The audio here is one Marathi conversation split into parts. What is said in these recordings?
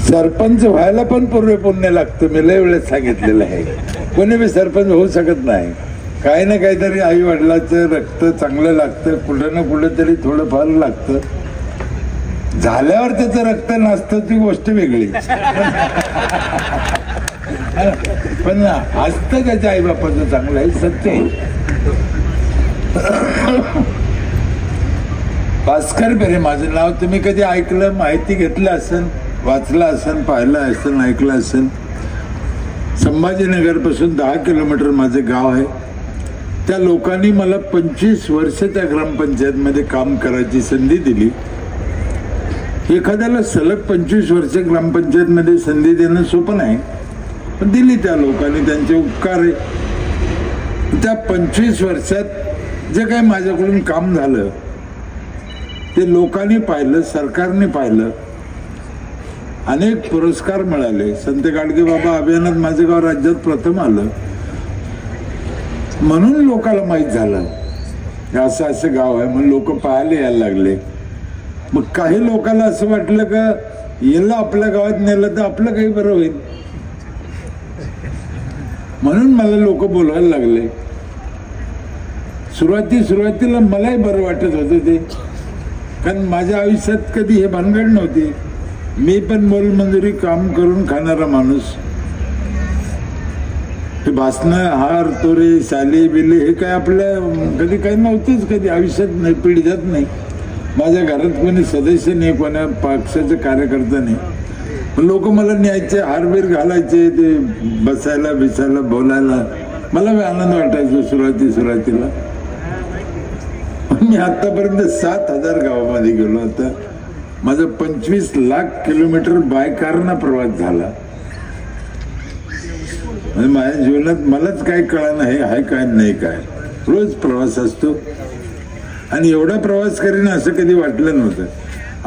सरपंच व्हायला पण पूर्व पुण्य लागतं. मी लय वेळेस सांगितलेलं आहे. कोणी बी सरपंच होऊ शकत नाही. काही ना काहीतरी आई वडिलाचं रक्त चांगलं लागतं, कुठं ना कुठं तरी थोडंफार लागतं. झाल्यावर त्याचं रक्त नसतं ती गोष्ट वेगळी, पण असतं त्याच्या आई बापाचं चांगलं आहे, सत्य आहे. भास्कर बेरे माझं नाव. तुम्ही कधी ऐकलं, माहिती घेतलं असेल, वाचलं असेल, पाहिलं असेल, ऐकलं असेल. संभाजीनगर पासून 10 किलोमीटर माझं गाव आहे. त्या लोकांनी मला 25 वर्ष त्या ग्रामपंचायतमध्ये काम करायची संधी दिली. एखाद्याला सलग 25 वर्ष ग्रामपंचायतमध्ये संधी देणं सोपं नाही, पण दिली त्या लोकांनी, त्यांचे उपकार आहे. त्या 25 वर्षात जे काही माझ्याकडून काम झालं ते लोकांनी पाहिलं, सरकारने पाहिलं. अनेक पुरस्कार मिळाले. संत गाडगे बाबा अभियानात माझं गाव राज्यात प्रथम आलं, म्हणून लोकांना माहीत झालं असं असं गाव आहे, म्हणून लोक पाहायला यायला लागले. मग काही लोकांना असं वाटलं का याला आपल्या गावात नेलं तर आपलं काही बरं होईल, म्हणून मला लोक बोलवायला लागले. सुरुवातीला मलाही बरं वाटत होतं ते, कारण माझ्या आयुष्यात कधी हे भानगड नव्हती. मी पण मोलमजुरी काम करून खाणारा माणूस. हे भासणं, हार, तोरे, शाली बिले हे काय आपल्या कधी काही नव्हतंच, कधी आयुष्यात नाही, पिढीजात नाही. माझ्या घरात कोणी सदस्य नाही, कोणा पक्षाचे कार्यकर्ता नाही. पण लोक मला न्यायचे, हारबीर घालायचे, ते बसायला बिसायला बोलायला मला आनंद वाटायचा सुरुवातीला. मी आतापर्यंत 7,000 गावामध्ये गेलो. आता माझा 25 लाख किलोमीटर बाय कारना प्रवास झाला. म्हणजे माझ्या जीवनात मलाच काय कळलं नाही, हाय काय नाही काय. रोज प्रवास असतो आणि एवढा प्रवास करीन असं कधी वाटलं नव्हतं.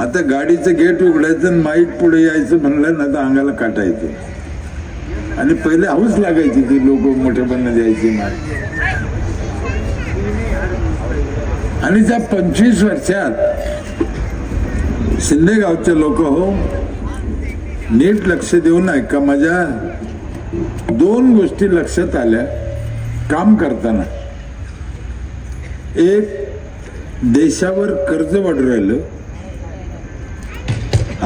आता गाडीचं गेट उघडायचं आणि माईक पुढे यायचं म्हणलं ना तर अंगाला काटायचं. आणि पहिले हौस लागायची, ती लोक मोठेपणा द्यायची माईक. आणि त्या 25 वर्षात शिंदेगावचे लोक हो नीट लक्ष देऊन ऐका. माझ्या 2 गोष्टी लक्षात आल्या काम करताना. एक, देशावर कर्ज वाढू राहिलं,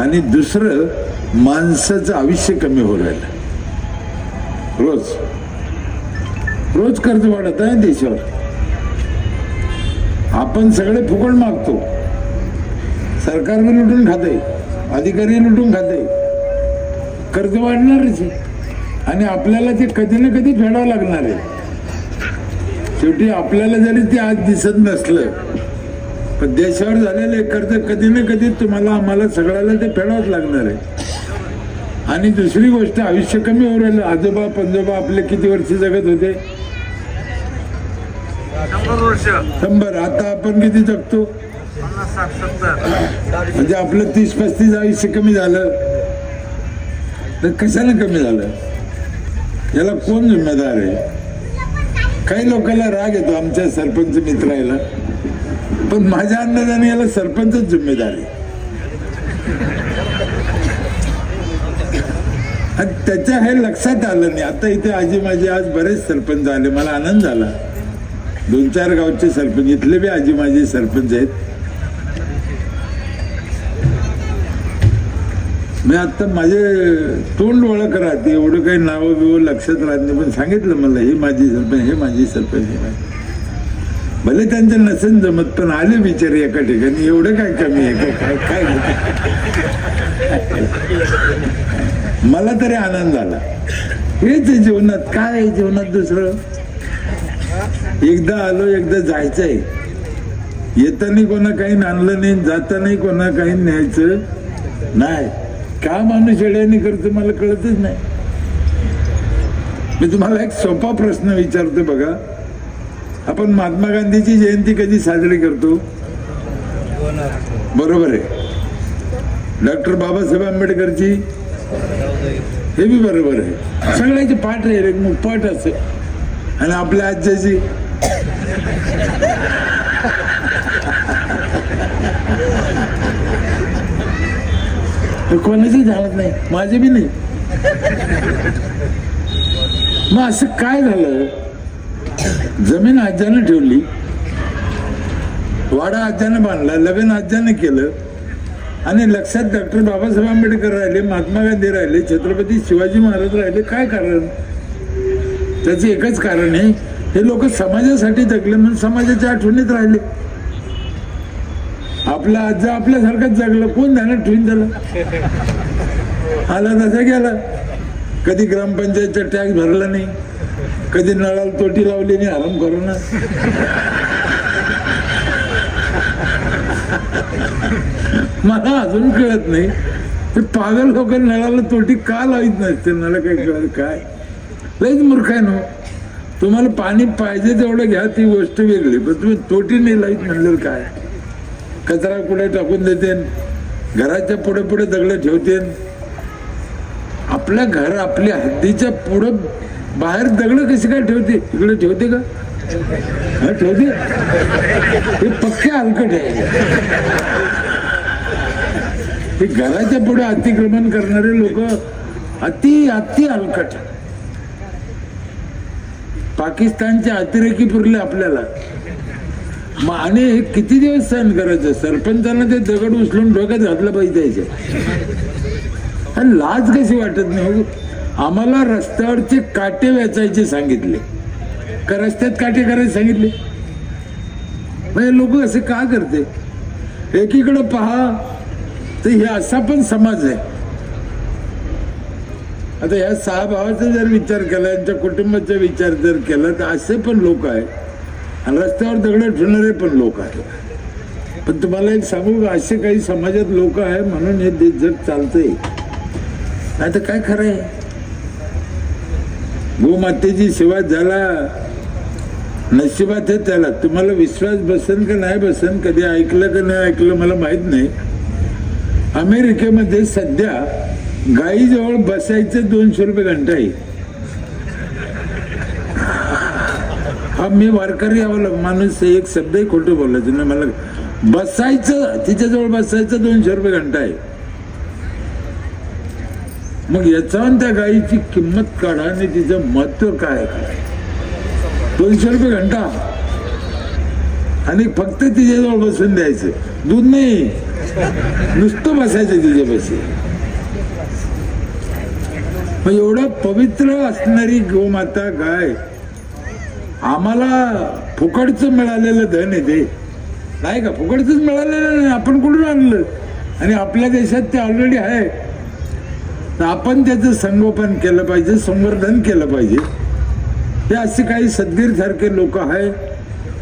आणि दुसरं माणसाचं आयुष्य कमी होऊ राहिलं. रोज कर्ज वाढत आहे देशावर. आपण सगळे फुकट मागतो, सरकार भी लुटून खाते, अधिकारी लुटून खाते, कर्ज वाढणारच आहे. आणि आपल्याला ते कधी ना कधी फेडावं लागणार आहे. शेवटी आपल्याला जरी ते आज दिसत नसलं, पण देशावर झालेले कर्ज कधी ना कधी तुम्हाला आम्हाला सगळ्याला ते फेडावंच लागणार आहे. आणि दुसरी गोष्ट, आयुष्य कमी होऊ राहिलं. आजोबा पंजोबा आपले किती वर्ष जगत होते? 100. आता आपण किती जगतो? 50-60-70. म्हणजे आपलं 30-35 आयुष्य कमी झालं. तर कशाला कमी झालं? याला कोण जिम्मेदार आहे? काही लोकांना राग येतो आमच्या सरपंच मित्राला, पण माझ्या अंदाजाने याला सरपंचच जिम्मेदार आहे. त्याच्या हे लक्षात आलं नाही. आता इथे आजी माझे आज बरेच सरपंच आले, मला आनंद झाला. 2-4 गावचे सरपंच, इथले बी आजी माझे सरपंच आहेत. मी आता माझे तोंड ओळख राहते, एवढं काही नावं बिवं लक्षात राहत नाही, पण सांगितलं मला हे माझी सरपंच, हे माझी सरपंच, हे माझी. भले त्यांचं नसेल जमत, पण आले बिचारे एका ठिकाणी. एवढं काय कमी आहे काय? काय मला तरी आनंद झाला. हेच जीवनात, काय जीवनात दुसरं? एकदा आलो, एकदा जायचंय. येताना कोणा काही आणलं नाही, जाताना कोणा काही न्यायचं नाही. का माणूस येड्याने करतो मला कळतच नाही. मी तुम्हाला एक सोपा प्रश्न विचारतो बघा. आपण महात्मा गांधीची जयंती कधी साजरी करतो? बरोबर आहे. डॉक्टर बाबासाहेब आंबेडकरची, हे बी बरोबर आहे. सगळ्याचे पाठ आहे रे, मग पाठ असे. आणि आपल्या आज्याची कोणाची जाणत नाही, माझे बी नाही. मग असं काय झालं, जमीन आज्यानं ठेवली, वाडा आज्यानं बांधला, लग्न आज्यानं केलं आणि लक्षात डॉक्टर बाबासाहेब आंबेडकर राहिले, महात्मा गांधी राहिले, छत्रपती शिवाजी महाराज राहिले. काय कारण? त्याचं एकच कारण आहे, हे लोक समाजासाठी जगले म्हणून समाजाच्या आठवणीत राहिले. आपला आजा आपल्यासारखंच जगलं, कोण ध्यानात ठेवून त्याला? आला तसा गेला. कधी ग्रामपंचायतचा टॅक्स भरला नाही, कधी नळाला तोटी लावली नाही, आराम करू ना. मला अजून कळत नाही ते पागल लोक नळाला तोटी का लावित नसते. मला काही कळत काय, लईच मूर्ख आहे ना. तुम्हाला पाणी पाहिजे तेवढं घ्या, ती गोष्ट वेगळी, पण तुम्ही तोटी नाही लाईत म्हणलं काय? कचरा पुढे टाकून देते, घराच्या पुढे पुढे दगड ठेवते. आपल्या घर आपल्या हद्दीच्या पुढं बाहेर दगड कशी काय ठेवते? इकडे ठेवते का? ठेवते. हे पक्के हलकट आहे. हे घराच्या पुढे अतिक्रमण करणारे लोक अति हलकट. पाकिस्तानचे अतिरेकी पुरले आपल्याला. आणि हे किती दिवस सहन करायचं? सरपंचांना ते दगड उचलून डोक्यात घातलं पाहिजे त्याच्या. लाज कशी वाटत नाही? आम्हाला रस्त्यावरचे काटे वेचायचे सांगितले का रस्त्यात काटे करायचे सांगितले? म्हणजे लोक असे का करते? एकीकडे पहा तर हे असा पण समाज आहे. आता या 6 भावाचा जर विचार केला, यांच्या कुटुंबाचा विचार जर केला, तर असे पण लोक आहेत आणि रस्त्यावर दगड ठेवणारे पण लोक आहेत. पण तुम्हाला एक सांगू, असे काही समाजात लोक आहे म्हणून हे देश जग चालतंय. नाही तर काय खरं आहे? गोमातेची सेवा ज्याला नशिबात आहे त्याला. तुम्हाला विश्वास बसन का नाही बसन, कधी ऐकलं का नाही ऐकलं मला माहित नाही. अमेरिकेमध्ये सध्या गाईजवळ बसायचं 200 रुपये घंटा आहे. हा मी वारकरी माणूस, एक शब्दही खोटं बोलायचं नाही मला. बसायचं, तिच्याजवळ बसायचं 200 रुपये घंटा आहे. मग याच्यावर त्या गाईची किंमत काढा आणि तिचं महत्व काय. 200 रुपये घंटा आणि फक्त तिच्याजवळ बसून द्यायचं, दूध नाही, नुसतं बसायचं तिच्यापाशी. मग एवढं पवित्र असणारी गोमाता गाय आम्हाला फुकटचं मिळालेलं धन आहे. ते नाही का? फुकटच मिळालेलं नाही, आपण कुठून आणलं? आणि आपल्या देशात ते ऑलरेडी आहे. तर आपण त्याचं संगोपन केलं पाहिजे, संवर्धन केलं पाहिजे. हे असे काही सद्गीर सारखे लोक आहे.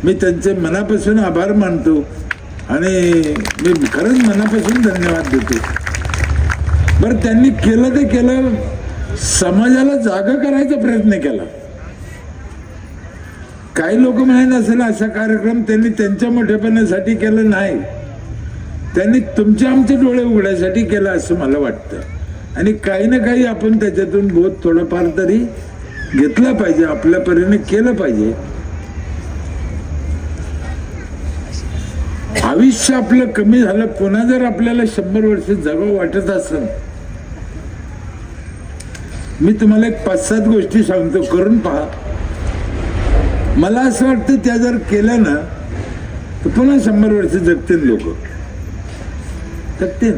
मी त्यांचे मनापासून आभार मानतो आणि मी खरंच मनापासून धन्यवाद देतो. बरं, त्यांनी केलं ते केलं, समाजाला जागा करायचा प्रयत्न केला. काही लोक म्हणत असेल असा कार्यक्रम त्यांनी त्यांच्या मोठेपणासाठी केलं नाही, त्यांनी तुमचे आमचे डोळे उघडायसाठी केला असं मला वाटतं. आणि काही ना काही आपण त्याच्यातून बोध थोडंफार तरी घेतला पाहिजे, आपल्या परीने केलं पाहिजे. आयुष्य आपलं कमी झालं, पुन्हा जर आपल्याला 100 वर्ष जगावं वाटत असेल, मी तुम्हाला एक 5-7 गोष्टी सांगतो, करून पहा. मला असं वाटतं त्या जर केल्या ना तर पुन्हा 100 वर्ष जगतील लोक, जगतील.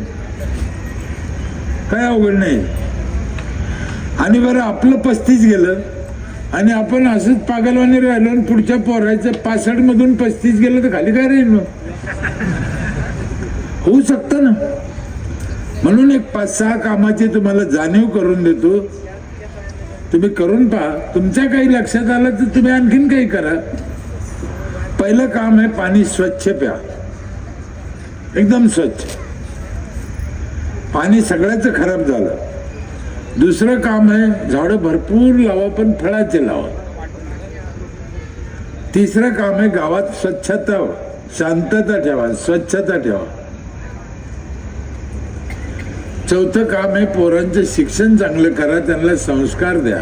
काय अवघड नाही. आणि बरं, आपलं 35 गेलं आणि आपण असंच पागलवाने राहिलो आणि पुढच्या पोरायचं 65 मधून 35 गेलं तर खाली काय राहील? मग होऊ शकतं ना. म्हणून एक 5-6 कामाची तुम्हाला जाणीव करून देतो, तुम्ही करून पहा. तुमच्या काही लक्षात आलं तर तुम्ही आणखीन काही करा. पहिलं काम आहे, पाणी स्वच्छ प्या, एकदम स्वच्छ. पाणी सगळ्याच खराब झालं. दुसरं काम आहे, झाडं भरपूर लावा, पण फळाचे लावा. तिसरं काम आहे, गावात स्वच्छता, शांतता ठेवा, स्वच्छता ठेवा. चौथं काम आहे, पोरांचं शिक्षण चांगलं करा, त्यांना संस्कार द्या.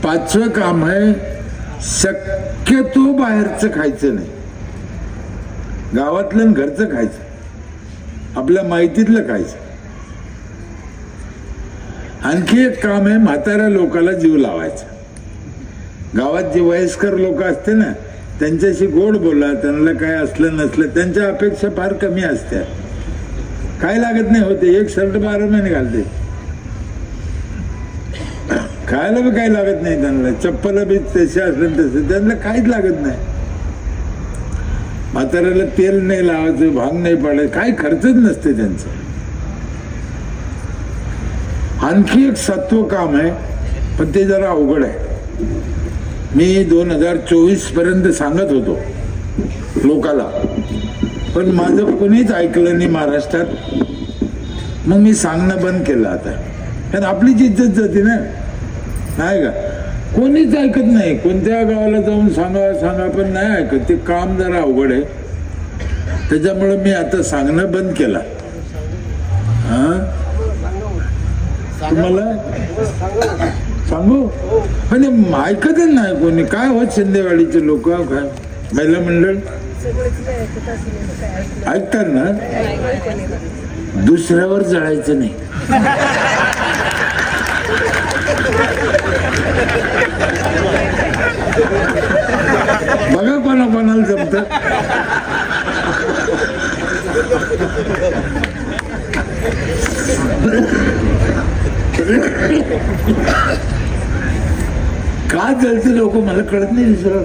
5वं काम आहे, शक्यतो बाहेरचं खायचं नाही, गावातलं घरचं खायचं. आपल्या माहितीतलं काहीच. आणखी एक काम आहे, म्हाताऱ्या लोकांना जीव लावायचा. गावात जे वयस्कर लोक असते ना, त्यांच्याशी गोड बोला, त्यांना काय असलं नसलं, त्यांच्या अपेक्षा फार कमी असत्या. काय लागत नाही होते, एक शर्ट 12 महिने घालते, खायला बी काही लागत नाही त्यांना, चप्पल बी तसे असलं तसं, त्यांना काहीच लागत नाही. म्हाताऱ्याला तेल नाही लावायचं, भांग नाही पाडायचं, काही खर्चच नसते त्यांचं. आणखी एक 7वं काम आहे, पण ते जरा अवघड आहे. मी 2024 पर्यंत सांगत होतो लोकाला, पण माझं कोणीच ऐकलं नाही महाराष्ट्रात. मग मी सांगणं बंद केलं आता, कारण आपलीच इज्जत जाते ना, नाही का? कोणीच ऐकत नाही. कोणत्या गावाला जाऊन सांगा पण नाही ऐकत. ते काम जरा अवघड आहे, त्याच्यामुळे मी आता सांगणं बंद केलं. तुम्हाला सांगू, पण ऐकतच नाही कोणी. काय होत शिंदेवाडीचे लोक, काय महिला मंडळ ऐकतात ना, दुसऱ्यावर जळायचं नाही. बघा कोणाला जमत. का जळते लोक मला कळत नाही. दुसरं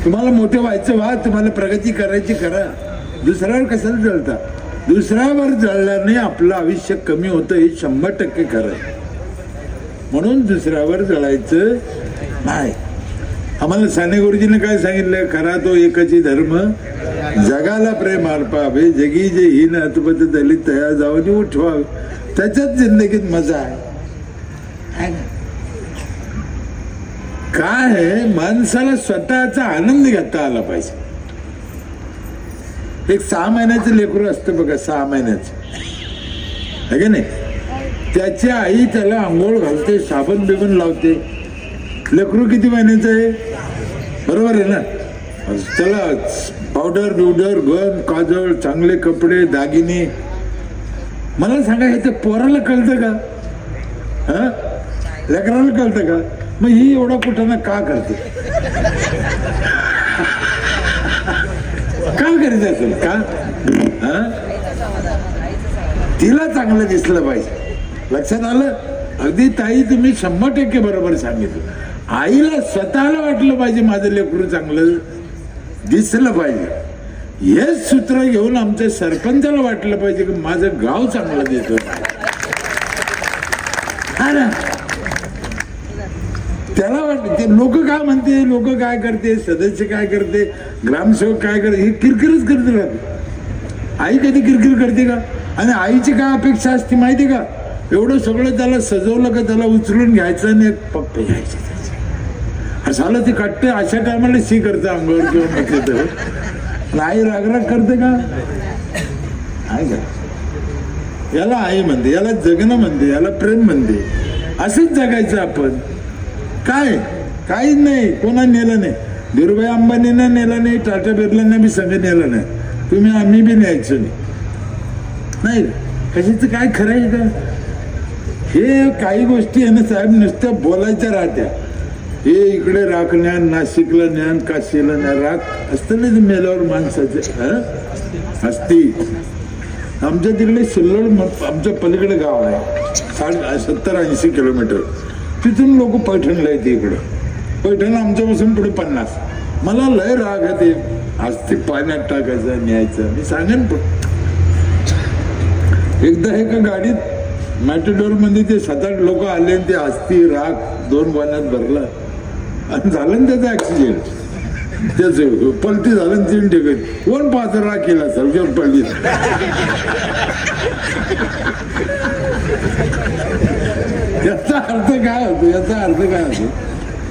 तुम्हाला मोठे व्हायचं व्हा, तुम्हाला प्रगती करायची करा, दुसऱ्यावर कशाला जळता? दुसऱ्यावर जळल्याने आपलं आयुष्य कमी होतं, हे 100% खरं. म्हणून दुसऱ्यावर जळायचं नाही. आम्हाला साने गुरुजीने काय सांगितलं, खरा तो एकची धर्म जगाला प्रेम अर्पावे, जगी जे हीन अतपत दलित तया जाऊन उठवावे. त्याच्यात जिंदगीत मजा आहे. काय आहे, माणसाला स्वतःचा आनंद घेता आला पाहिजे. एक 6 महिन्याचं लेकरू असतं बघा, 6 महिन्याचं, है का नाही? त्याची आई त्याला आंघोळ घालते, साबण बिबन लावते. लेकरू किती महिन्याचं आहे? बरोबर आहे ना? त्याला पावडर बिवडर, गन, काजळ, चांगले कपडे, दागिने. मला सांगा, हे तर पोराला कळतं का? हा, लेकराला कळतं का? मग ही एवढा कुठं का करते? का करते असेल का? तिला चांगलं दिसलं पाहिजे. लक्षात आलं? अगदी ताई, तुम्ही 100% बरोबर सांगितलं. आईला स्वतःला वाटलं पाहिजे माझं लेकरू चांगलं दिसलं पाहिजे. हेच सूत्र घेऊन आमच्या सरपंचाला वाटलं पाहिजे की माझं गाव चांगलं दिसलं. हा ना, त्याला वाटत. ते लोक काय म्हणते, लोक काय करते, सदस्य काय करते, ग्रामसेवक काय करते, हे किरकिरच करते राहते. आई कधी किरकिर करते का? आणि आईची काय अपेक्षा असते माहिती का? एवढं सगळं त्याला सजवलं का त्याला उचलून घ्यायचं आणि एक पप्पे घ्यायचे. झालं ते काटते. अशा टायमाला शी करते अंगावर किंवा म्हटलं तर. आई रागराग करते का? आई का? याला आई म्हणते, याला जगणं म्हणते, याला प्रेम म्हणते. असंच जगायचं आपण. काय काहीच नाही, कोणा नेलं नाही. धीरूभाई अंबानींना नेलं नाही, टाटा बिर्लांना बी संघ नेलं नाही. तुम्ही आम्ही बी न्यायचं नाही. कशाचं काय खरं आहे का? हे काही गोष्टी आहे ना साहेब, नुसत्या बोलायच्या राहत्या. हे इकडे राख ज्ञान, नाशिकला ज्ञान, काशीला ज्ञान. राख असतं नाही मेल्यावर माणसाचं असती. आमच्या तिकडे सिल्लोड, आमच्या पलीकडे गाव आहे, 70-80 किलोमीटर. तिथून लोक पैठणला येते इकडं. पैठण आमच्यापासून पुढे 50. मला लय राग आहे ते. आज ते पाण्यात टाकायचं, न्यायचं. मी सांगेन पण एकदा एका गाडीत मॅटेडोर मध्ये ते 7-8 लोक आले, ते हस्ती राग 2 पाण्यात भरला आणि झालं त्याचा ऍक्सिडेंट. त्याच पलटी झालं 3 ठिकाणी. कोण पाहत राग केला सर पलटी. याचा अर्थ काय होतो? याचा अर्थ काय होतो?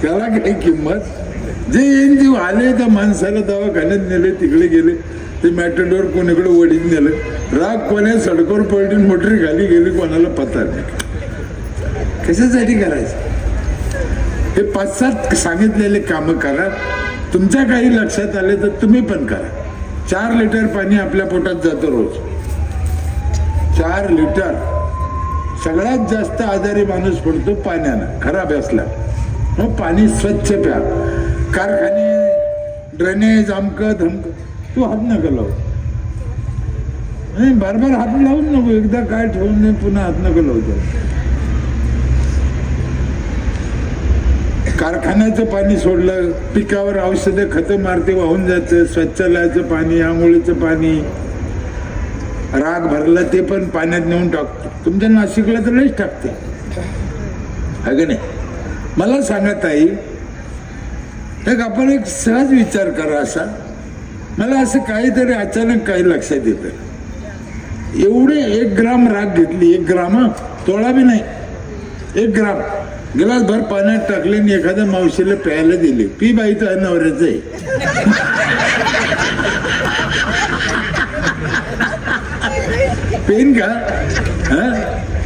त्याला काही किंमत जे येईन ती आले त्या माणसाला दवाखान्यात नेले, तिकडे गेले. ते मॅटेडोर कोणीकडे वडीत नेलं. राग कोण्या सडकोर पलटी, मोटरी खाली गेली, कोणाला पत्ता नाही. कशासाठी करायचं? हे 5-7 सांगितलेले कामं करा. तुमच्या काही लक्षात आले तर तुम्ही पण करा. 4 लिटर पाणी आपल्या पोटात जातं रोज. 4 लिटर सगळ्यात जास्त आजारी माणूस पडतो पाण्यानं खराब असला. मग पाणी स्वच्छ प्या. कारखाने ड्रेनेज अमकं धमकं तू हात नका लावू. बार बार हात लावून नको. एकदा काय ठेवून नाही पुन्हा हात नका लावतो. कारखान्याचं पाणी सोडलं, पिकावर औषधं खतं मारते वाहून जायचं. स्वच्छालयाचं पाणी, आंघोळीचं पाणी, राग भरला ते पण पाण्यात नेऊन टाकतो. तुमच्या नाशिकला तर लईच टाकते अगं नाही. मला सांगा ताई, एक आपण एक सहज विचार करा असा. मला असं काहीतरी अचानक काही लक्षात येतं. एवढे 1 ग्राम राग घेतली, 1 ग्राम, तोळा बी नाही, 1 ग्राम गिलास भर पाण्यात टाकले आणि एखाद्या मावशीला प्यायला दिले. पी बाई तर नवऱ्याचं आहे. पेन का?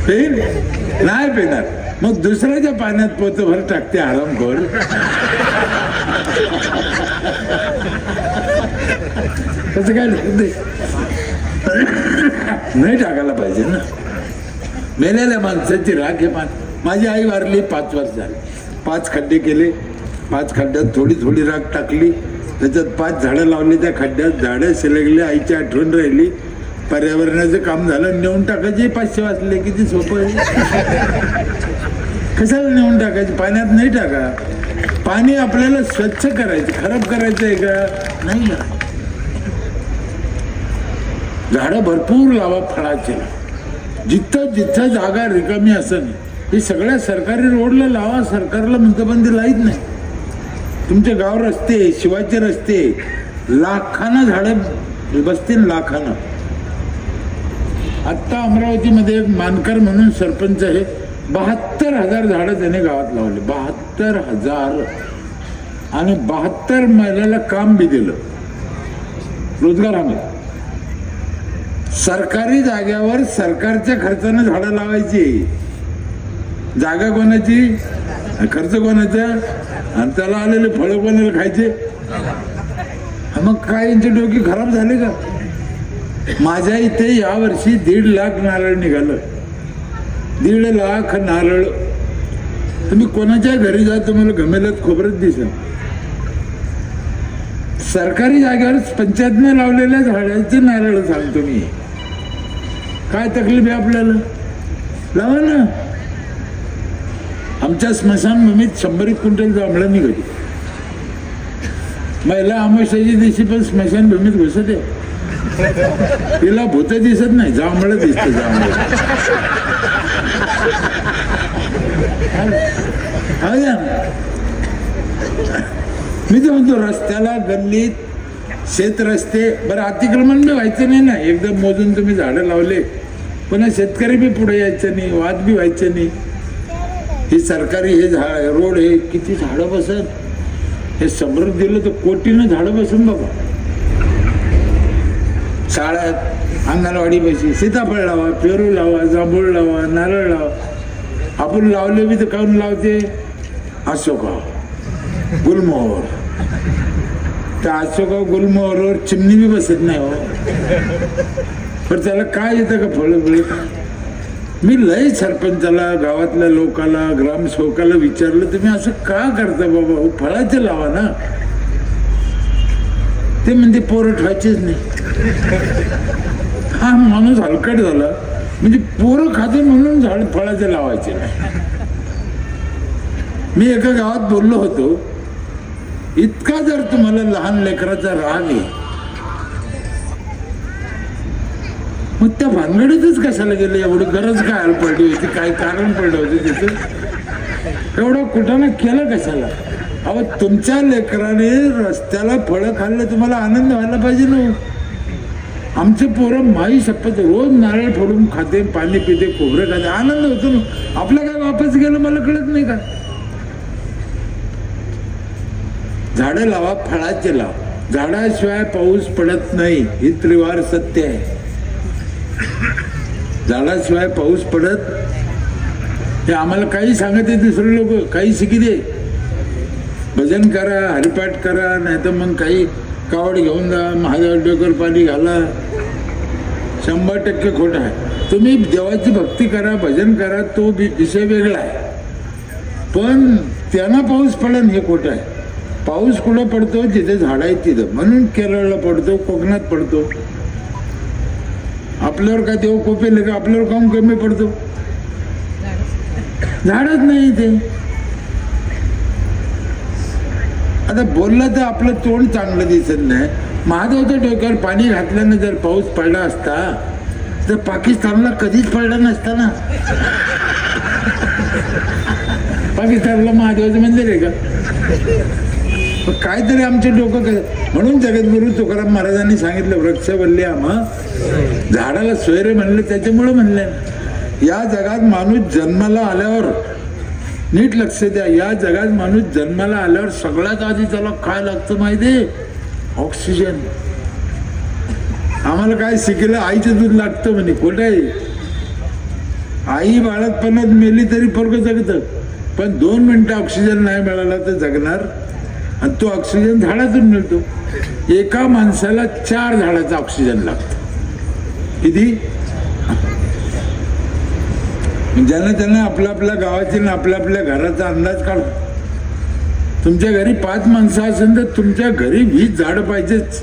पेन नाही पेणार. मग दुसऱ्याच्या पाण्यात पोतभर टाकते आरामखोर. कसं काय नाही टाकायला पाहिजे ना. मेलेल्या माणसाची राख हे माझी आई वारली 5 वर्ष झाली. 5 खड्डे केले. 5 खड्ड्यात थोडी थोडी राख टाकली. त्याच्यात 5 झाडं लावली. त्या खड्ड्यात झाडं शिलगली. आईची आठवण राहिली. पर्यावरणाचं काम झालं. नेऊन टाकायचे 500 वाचले. किती सोपं आहे. कशाला नेऊन टाकायचे? पाण्यात नाही टाका. पाणी आपल्याला स्वच्छ करायचं, खराब करायचं आहे का? नाही. झाडं भरपूर लावा फळाचे. जिथं जिथं जागा रिकामी असं हे सगळ्या सरकारी रोडला लावा. सरकारला मुंतबंदी लाईत नाही. तुमचे गाव रस्ते, शिवाचे रस्ते, लाखानं झाडं बसतील, लाखानं. आत्ता अमरावतीमध्ये एक मानकर म्हणून सरपंच आहे. 72,000 झाडं त्याने गावात लावले. 72,000 आणि 72 महिन्याला काम बी दिलं. रोजगार हमी. सरकारी जाग्यावर सरकारच्या खर्चानं झाडं लावायची. जागा कोणाची? खर्च कोणाचा? आणि त्याला आलेले फळं कोणाला खायचे? मग काय यांचे डोके खराब झाले का? माझ्या इथे यावर्षी 1.5 लाख नारळ निघालं. 1.5 लाख नारळ. तुम्ही कोणाच्या घरी जा, तुम्हाला घमेल्यात खोबरच दिसेल. सरकारी जागेवर पंचायतने लावलेल्या झाडाचे नारळ सांगतो मी. काय तकलीफ आहे आपल्याला? लावा ना. आमच्या स्मशानभूमीत 100 क्विंटल जांभळं निघाली. महिला अमावस्येच्या दिवशी पण स्मशानभूमीत घुसत आहे. तिला भूत दिसत नाही, जांभळं दिसत. जांभळं मी तर म्हणतो रस्त्याला, गल्लीत, शेत रस्ते बरं अतिक्रमण बी व्हायचं नाही ना. एकदम मोजून तुम्ही झाडं लावले, पुन्हा शेतकरी बी पुढे यायचं नाही, वाद बी व्हायचं नाही. हे सरकारी हे झाड रोड हे किती झाडं बसत. हे समृद्ध दिलं तर कोटीनं झाडं बसून बघा. शाळेत, अंगणवाडी पैसे, सीताफळ लावा, पेरू लावा, जांभूळ लावा, नारळ लावा. आपण लावले बी तर काऊन लावते? अशोका, गुलमोहर. त्या अशोका गुलमोहरवर चिमणी बी बसत नाही हो. पण त्याला काय येतं का फळ बिळ? मी लय सरपंचाला, गावातल्या लोकाला, ग्रामसेवकाला विचारलं, तुम्ही असं का करता बाबा? हो फळाचे लावा ना. ते म्हणते पोरं ठेवायचेच नाही. हा माणूस हलकट झाला. म्हणजे पोरं खाते म्हणून झाड फळाचे लावायचे नाही. मी एका गावात बोललो होतो, इतका जर तुम्हाला लहान लेकराचा राग आहे मग त्या भानगडीतच कशाला गेले? एवढी गरज काय पडली होती? काय कारण पडलं होतं तिथं? एवढं कुठं केलं कशाला? अहो तुमच्या लेकराने रस्त्याला फळं खाल्लं, तुम्हाला आनंद व्हायला पाहिजे ना. आमचे पोरं माई शपथ रोज नारळ फोडून खाते, पाणी पिते, खोबरं खाते, आनंद होतो ना. आपलं काय वापस गेलं मला कळत नाही का? झाडं लावा, फळाचे लावा. झाडाशिवाय पाऊस पडत नाही, ही त्रिवार सत्य आहे. झाडाशिवाय पाऊस पडत हे आम्हाला काही सांगत आहे दुसरे लोक. काही शिकी दे, भजन करा, हरिपाठ करा, नाही तर मग काही कावड घेऊन जा, महादेव डोकर पाणी घाला. 100% खोटं आहे. तुम्ही देवाची भक्ती करा, भजन करा, तो विषय वेगळा आहे. पण त्यांना पाऊस पडन हे खोटं आहे. पाऊस कुठं पडतो? जिथे झाड आहेत तिथं. म्हणून केरळला पडतो, कोकणात पडतो. आपल्यावर काय देव कोपेल का? आपल्यावर काम कमी पडतो? झाडच नाही ते. आता बोललं तर आपलं तोंड चांगलं दिसत नाही. महादेवच्या डोक्यावर पाणी घातल्यानं जर पाऊस पडला असता तर पाकिस्तानला कधीच पडला नसता ना. पाकिस्तानला महादेवाचं मंदिर आहे का? काहीतरी आमचे डोकं म्हणून जगद्गुरु तुकाराम महाराजांनी सांगितलं, वृक्षवल्ली आम्हा झाडाला सोयरे म्हणले त्याच्यामुळे म्हणले. या जगात माणूस जन्माला आल्यावर, नीट लक्ष द्या, या जगात माणूस जन्माला आल्यावर सगळ्यात आधी त्याला काय लागतं माहिती? ऑक्सिजन. आम्हाला काय शिकलं? आईचं दूध लागतं म्हणे. खोटं आहे. आई बाळातपणात मेली तरी पोरगं जगतं, पण 2 मिनिटं ऑक्सिजन नाही मिळाला तर जगणार. आणि तो ऑक्सिजन झाडातून मिळतो. एका माणसाला 4 झाडाचा ऑक्सिजन लागतो. किती? ज्यांना त्यांना आपल्या आपल्या गावाची आणि आपल्या आपल्या घराचा अंदाज काढ. तुमच्या घरी 5 माणसं असेल तर तुमच्या घरी 20 झाडं पाहिजेच.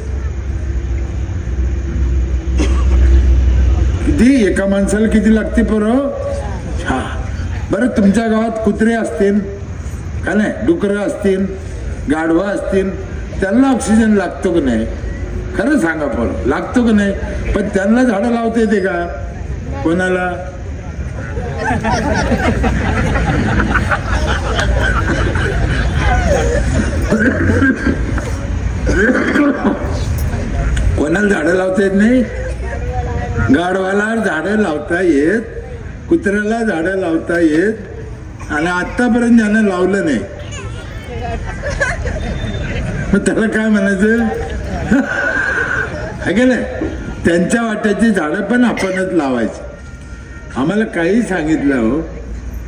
किती? एका माणसाला किती लागते पोरं? हा. बरं, तुमच्या गावात कुत्रे असतील का नाही? डुकरं असतील, गाढवा असतील, त्यांना ऑक्सिजन लागतो का नाही? खरं सांगा पोरं, लागतो का नाही? पण त्यांना झाडं लावता येते का? कोणाला? कोणाला झाडं लावता येत नाही? गाढवाला झाडं लावता येत, कुत्र्याला झाडं लावता येत, आणि आतापर्यंत ज्यानं लावलं नाही मग त्याला काय म्हणायचं? है की नाही? त्यांच्या वाट्याची झाडं पण आपणच लावायची. आम्हाला काही सांगितलं हो?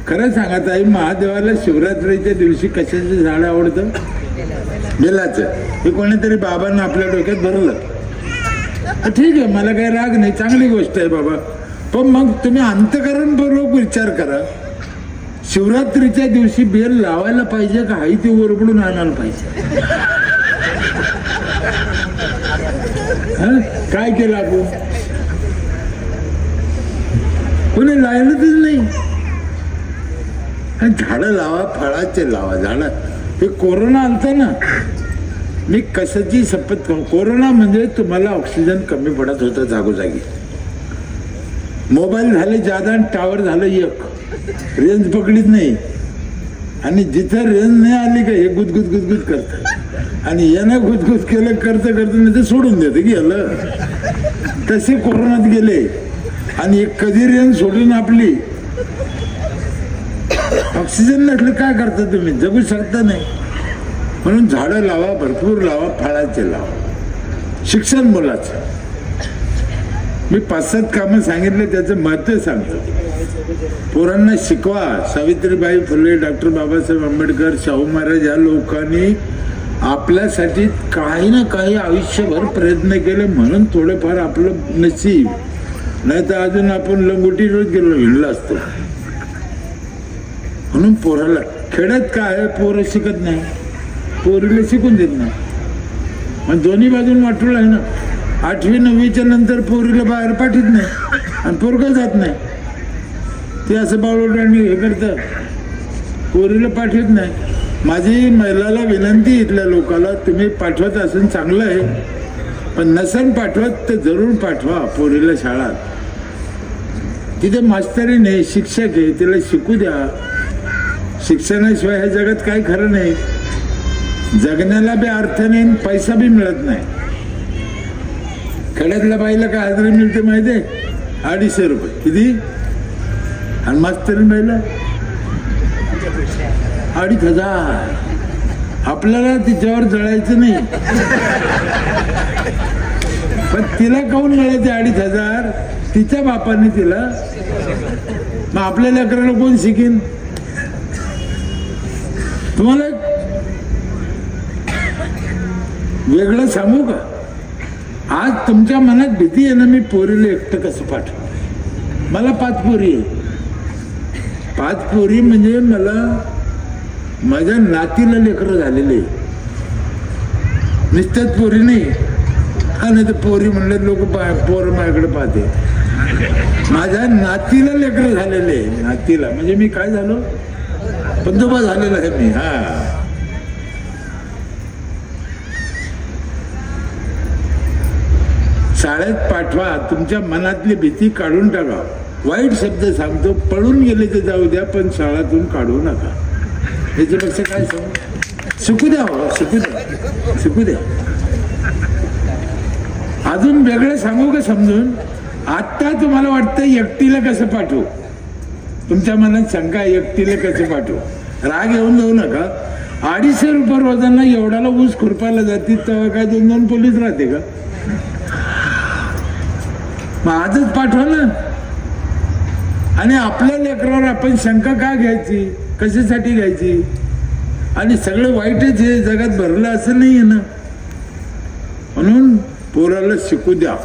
खरं सांगा ताई, महादेवाला शिवरात्रीच्या दिवशी कशाचं झाड आवडतं? बेलाचं. हे कोणीतरी बाबांना आपल्या डोक्यात भरलं. ठीक आहे, मला काही राग नाही, चांगली गोष्ट आहे बाबा. पण मग तुम्ही अंतःकरणपूर्वक विचार करा, शिवरात्रीच्या दिवशी बेल लावायला पाहिजे का हाही ते ओरबडून आणायला पाहिजे? काय केलं आपण? कोणी लावलंच नाही. झाडं लावा, फळाचे लावा झाडं. हे कोरोना आलता ना, मी कशाची शपथ करू. कोरोना म्हणजे तुम्हाला ऑक्सिजन कमी पडत होतं जागोजागी. मोबाईल झाले जादा आणि टावर झालं एक, रेंज पकडीत नाही. आणि जिथं रेंज नाही आली का हे गुदगुद गुदगुद करत, आणि यानं गुदगुद केलं करतं करतं नाही तर सोडून देतं गेलं. तसे कोरोनात गेले आणि एक कधी रेंज सोडून आपली. ऑक्सिजन नसलं काय करता तुम्ही? जगू शकता नाही. म्हणून झाडं लावा, भरपूर लावा, फळाचे लावा. शिक्षण मुलाचं मी 5-7 कामं सांगितले, त्याचं महत्त्व सांगतो. पोरांना शिकवा. सावित्रीबाई फुले, डॉक्टर बाबासाहेब आंबेडकर, शाहू महाराज या लोकांनी आपल्यासाठी काही ना काही आयुष्यभर प्रयत्न केले, म्हणून थोडंफार आपलं नशीब. नाही तर अजून आपण लंगोटी रोज गेलो हिंडला असतो. म्हणून पोराला खेड्यात काय, पोरं शिकत नाही, पोरीला शिकून देत नाही. मग दोन्ही बाजून वाटूळ आहे ना. 8वी 9वीच्या नंतर पोरीला बाहेर पाठवत नाही आणि पोरगं जात नाही. ते असं बावळोटांनी हे करतं, पोरीला पाठवत नाही. माझी महिलाला विनंती, इथल्या लोकांना, तुम्ही पाठवत असून चांगलं आहे, पण नसन पाठवत तर जरूर पाठवा पोरीला शाळात. तिथे मास्तरी नाही, शिक्षक आहे, तिला शिकू द्या. शिक्षणाशिवाय ह्या जगात काही खरं नाही. जगण्याला बी अर्थ नाही, पैसा बी मिळत नाही. खेड्यातल्या बाईला काय हजेरी मिळते माहितीये? 250 रुपये. किती? आणि मास्तरी बाईला 2500. आपल्याला तिच्यावर जळायचं नाही, पण तिला काऊन मिळायचे 2500? तिच्या बापाने तिला. मग आपल्या लेकराला कोण शिकेन? तुम्हाला वेगळं सांगू का? आज तुमच्या मनात भीती आहे ना, मी पोरीला एकटं कसं पाठवू? मला 5 पोरी आहे. 5 पोरी म्हणजे मला माझ्या नातीला लेकरं झालेले, नुसत्याच पोरी नाही. आणि ते पोरी म्हणले लोक पोर माझ्याकडे पाहते. माझ्या नातीला लेकरं झालेले, नातीला म्हणजे मी काय झालो, पंजोबा झालेला आहे मी. हा, शाळेत पाठवा, तुमच्या मनातली भीती काढून टाका. वाईट शब्द सांगतो, पळून गेले तर जाऊ द्या, पण शाळेतून काढू नका. याच्यापेक्षा काय सांगू, शिकू द्या, शिकू द्या, शिकू द्या. अजून वेगळं सांगू का समजून? आता तुम्हाला वाटतं एकटीला कसं पाठवू, तुमच्या मनात शंका, एकटीला कसं पाठवू, राग येऊन जाऊ नका. 250 रुपये रोजांना एवढाला ऊस खुरपायला जातील, तेव्हा काय 2-2 पोलीस राहते का? मग आजच पाठवा ना. आणि आपल्या लेकरावर आपण शंका का घ्यायची, कशासाठी घ्यायची? आणि सगळं वाईटच हे जगात भरलं असं नाही आहे ना. म्हणून पोराला शिकू द्या.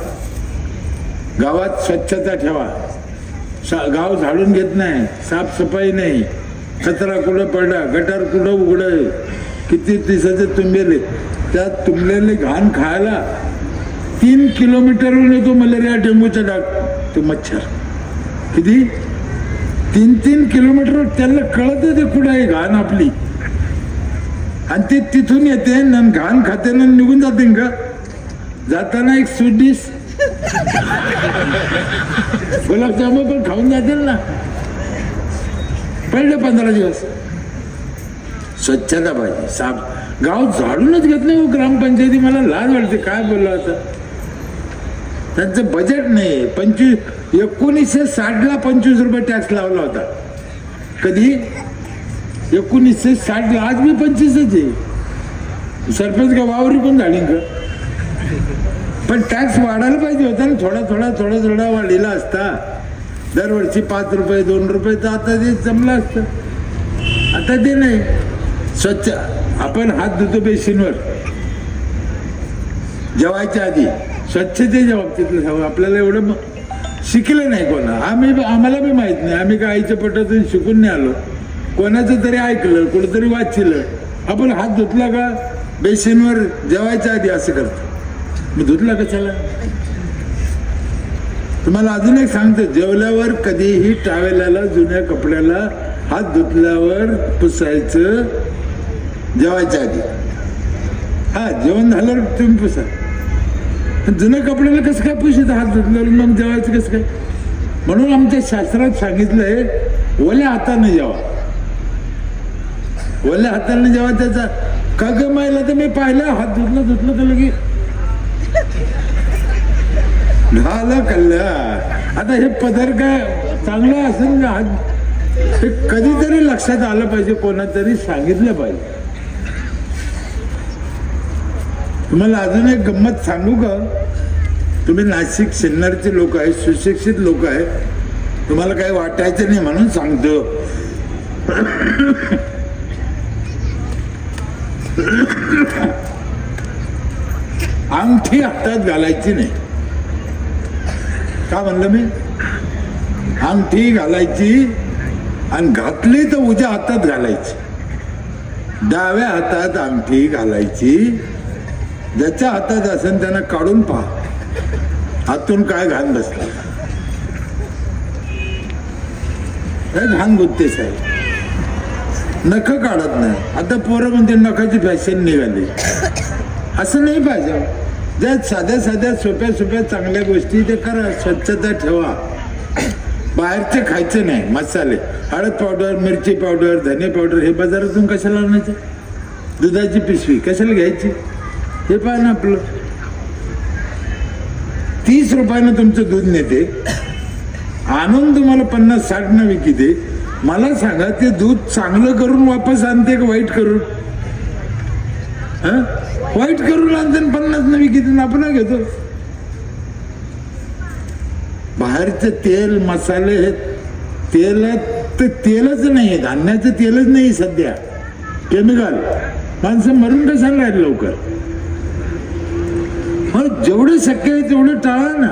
गावात स्वच्छता ठेवा, गाव झाडून घेत नाही, साफसफाई नाही, कचरा कुठं पडला, गटार कुठं उघडं, किती दिवसाचे तुंबेले, त्यात तुंबलेले घाण खायला 3 किलोमीटरहून येतो मलेरिया, डेंग्यूचा डाग, ते मच्छर. किती 3-3 किलोमीटर. त्यांना कळत ते कुठं आहे घाण आपली, आणि ते तिथून येते घाण खाते ना निघून जाते का? जाताना एक स्वीट गुलाबजामुन पण खाऊन जातील ना. पहिले 15 दिवस स्वच्छता पाहिजे, साफ. गाव झाडूनच घेतलं ग्रामपंचायती. मला लाज वाटते, काय बोललो आता. त्यांचं बजेट नाही. 1960ला 25 रुपये टॅक्स लावला होता. कधी 1960ला. आज मी 25च आहे. सरपंच का वावरी पण झाली का? पण टॅक्स वाढायला पाहिजे होता ना, थोडा वाढलेला असता. दरवर्षी 5 रुपये 2 रुपये, तर आता ते जमलं असतं. आता ते नाही. स्वच्छ आपण हात धुतो बेसिनवर जेवायच्या आधी, स्वच्छतेच्या बाबतीतलं आपल्याला एवढं शिकलं नाही कोणा. आम्हाला बी माहित नाही. आम्ही काय आईच्या पोटातून शिकून नाही आलो. कोणाचं तरी ऐकलं, कुठंतरी वाचलं. आपण हात धुतला का बेसिनवर जेवायच्या आधी असं करतो. मग धुतला कशाला? तुम्हाला अजून एक सांगतो, जेवल्यावर कधीही टावेलाला, जुन्या कपड्याला हात धुतल्यावर पुसायचं जेवायच्या आधी. हा, जेवण झाल्यावर तुम्ही पुसा. जुन्या कपड्याला कसं काय पुसायचं हात धुतल्यावर, मग जेवायचं कसं काय? म्हणून आमच्या शास्त्रात सांगितलंय ओल्या हाताने जेवा. ओल्या हाताने जेवा. त्याचा का ग मायला तर मी पाहिलं, हात धुतलं तर लगे झालं कल्याण. आता हे पदर काय चांगलं असेल का? हे कधीतरी लक्षात आलं पाहिजे, कोणातरी सांगितलं पाहिजे. तुम्हाला अजून एक गंमत सांगू का? तुम्ही नाशिक सिन्नरचे लोक आहे, सुशिक्षित लोक आहे, तुम्हाला काही वाटायचं नाही म्हणून सांगतो. अंगठी हातात घालायची नाही. का म्हणलं मी? अंगठी घालायची, आणि घातली तर उजव्या हातात घालायची. डाव्या हातात अंगठी घालायची. ज्याच्या हातात असेल त्यांना काढून पहा, हातून काय घाण बसला. घाण गुत्ते साहेब. नख काढत नाही. आता पोरं म्हणते नखाची फॅशन निघाली. असं नाही पाहिजे. ज्या साध्या सोप्या चांगल्या गोष्टी ते करा. स्वच्छता ठेवा. बाहेरचे खायचं नाही. मसाले, हळद पावडर, मिरची पावडर, धने पावडर हे बाजारातून कशाला आणायचं? दुधाची पिशवी कशाला घ्यायची? हे पहा ना, आपलं 30 रुपयानं तुमचं दूध नेते, आणून तुम्हाला 50-60 न विकते. मला सांगा, ते दूध चांगलं करून वापस आणते का वाईट करून? वाईट करून आणते, 50 न विकते, आपण घेतो. बाहेरचं तेल, मसाले, हे तेलात तेलच नाही, धान्याचं तेलच नाही सध्या, केमिकल. माणसं मरून कशाला राहील लवकर? जेवढं शक्य आहे तेवढं टाळा ना.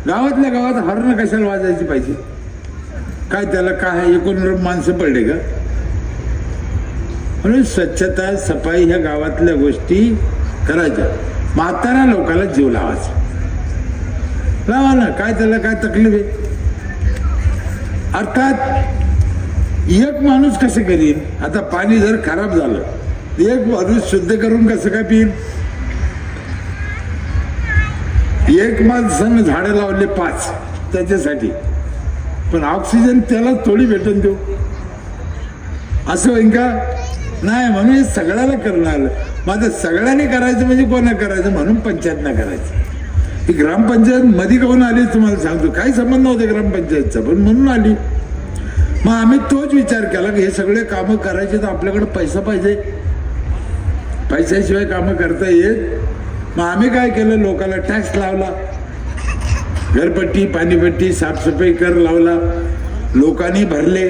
गावातल्या गावात हॉर्न कशाला वाजायची पाहिजे? काय त्याला काय एकूण माणसं पडले का? म्हणून स्वच्छता सफाई ह्या गावातल्या गोष्टी करायच्या. म्हाताऱ्या लोकांना जीव लावायचा, लावा ना, काय त्याला काय तकलीफ आहे? अर्थात एक माणूस कसं करीन? आता पाणी जर खराब झालं, एक माणूस शुद्ध करून कसं काय पिईल? एक माणसानं झाडं लावले 5 त्याच्यासाठी, पण ऑक्सिजन त्याला थोडी भेटून देऊ असं होईन का? नाही. म्हणून हे सगळ्याला करणार. माझं सगळ्यांनी करायचं म्हणजे कोणा करायचं? म्हणून पंचायतना करायचं. ती ग्रामपंचायत मध्ये कोण आली तुम्हाला सांगतो, काही संबंध नव्हते ग्रामपंचायतचा, पण म्हणून आली. मग आम्ही तोच विचार केला की हे सगळे कामं करायचे तर आपल्याकडे पैसा पाहिजे, पैशाशिवाय कामं करता येत. मग आम्ही काय केलं, लोकांना टॅक्स लावला, घरपट्टी पाणीपट्टी साफसफाई कर लावला, लोकांनी भरले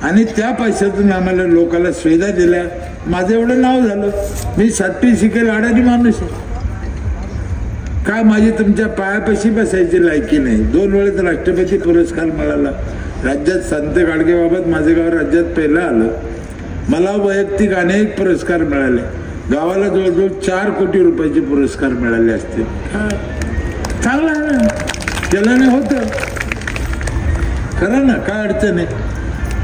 आणि त्या पैशातून आम्हाला लोकांना सुविधा दिल्या. माझं एवढं नाव झालं. मी 7वी शिकेल अडाणी माणूस आहे. काय माझी तुमच्या पायापाशी बसायची लायकी नाही. 2 वेळेस राष्ट्रपती पुरस्कार मिळाला. राज्यात संत गाडगेबाबत माझं गाव राज्यात पहिलं आलं. मला वैयक्तिक अनेक पुरस्कार मिळाले. गावाला जवळजवळ 4 कोटी रुपयाचे पुरस्कार मिळाले असतील. चांगलं आहे ना, केल्याने होतं. खरं ना, काय अडचण आहे.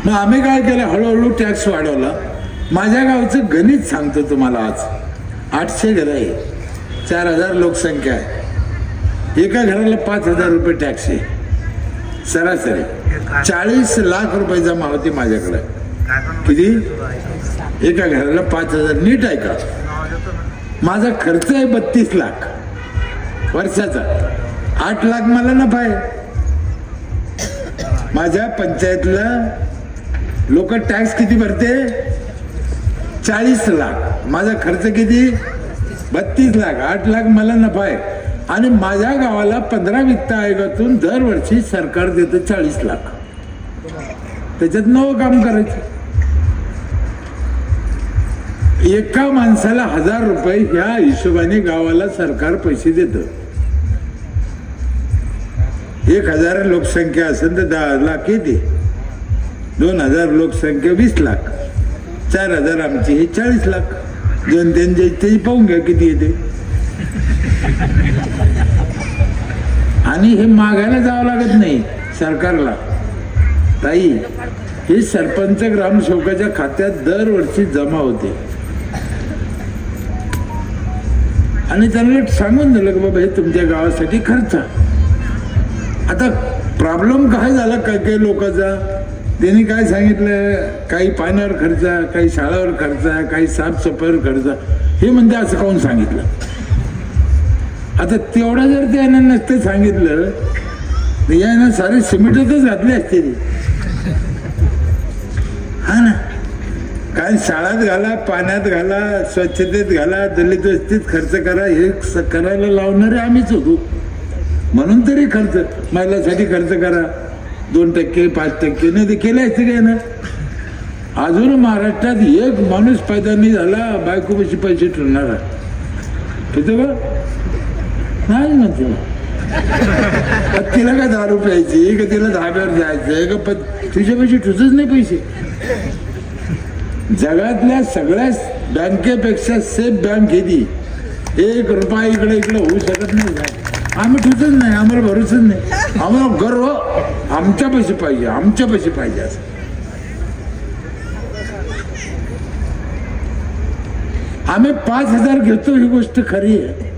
मग आम्ही काय केलं, हळूहळू टॅक्स वाढवला. माझ्या गावचं गणित सांगतो तुम्हाला. आज 800 घरं आहे, 4000 लोकसंख्या आहे. एका घराला 5000 रुपये टॅक्स आहे सरासरी. 40 लाख रुपये जमा होते माझ्याकडे. किती? एका घराला 5000. नीट आहे का? माझा खर्च आहे 32 लाख वर्षाचा. 8 लाख मला नफा आहे. माझ्या पंचायतला लोक टॅक्स किती भरते? 40 लाख. माझा खर्च किती? 32 लाख. 8 लाख मला नफा आहे. आणि माझ्या गावाला 15 वित्त आयोगातून दरवर्षी सरकार देतं 40 लाख. त्याच्यात नवं काम करायचं. एका माणसाला 1000 रुपये ह्या हिशोबाने गावाला सरकार पैसे देतं. 1000 लोकसंख्या असेल तर 10 लाख येते. 2000 लोकसंख्या 20 लाख. 4000 आमची हे 40 लाख. जनतेचे ते पाहून घ्या किती येते. आणि हे मागायला जावं लागत नाही सरकारला. ताई, हे सरपंच ग्रामसेवकाच्या खात्यात दरवर्षी जमा होते. आणि त्यांना सांगून दिलं की बाबा हे तुमच्या गावासाठी खर्च. आता प्रॉब्लेम काय झाला काही लोकांचा, त्यांनी काय सांगितलं, काही पाण्यावर खर्च, काही शाळावर खर्च, काही साफसफाईवर खर्च. हे म्हणते असं काहून सांगितलं. आता तेवढं जर त्यानं नसतं सांगितलं तर यानं सारे सिमेंटच घातले असते. हा ना, काय शाळात घाला, पाण्यात घाला, स्वच्छतेत घाला, दलित वस्तीत खर्च करा, हे करायला लावणारे आम्हीच होतो. म्हणून तरी खर्च, महिलांसाठी खर्च करा 2%, 5% नाही ते केले असते काय ना. अजून महाराष्ट्रात एक माणूस पैदा नाही झाला बायको कशी पैसे ठेवणारा. तिथे बघ नाही म्हणते. तिला काय दारू प्यायची का, तिला धाब्यावर जायचं का, तुझ्या पैसे ठुसच नाही पैसे. जगातल्या सगळ्या बँकेपेक्षा सेफ बँक ही ती. 1 रुपया इकडे इकडे होऊ शकत नाही. आम्ही ठुसच नाही, आम्हाला भरोसाच नाही. आम्हाला गर्व आमच्या पैसे पाहिजे, आमच्या पैसे पाहिजे असं. आम्ही 5000 घेतो ही गोष्ट खरी आहे.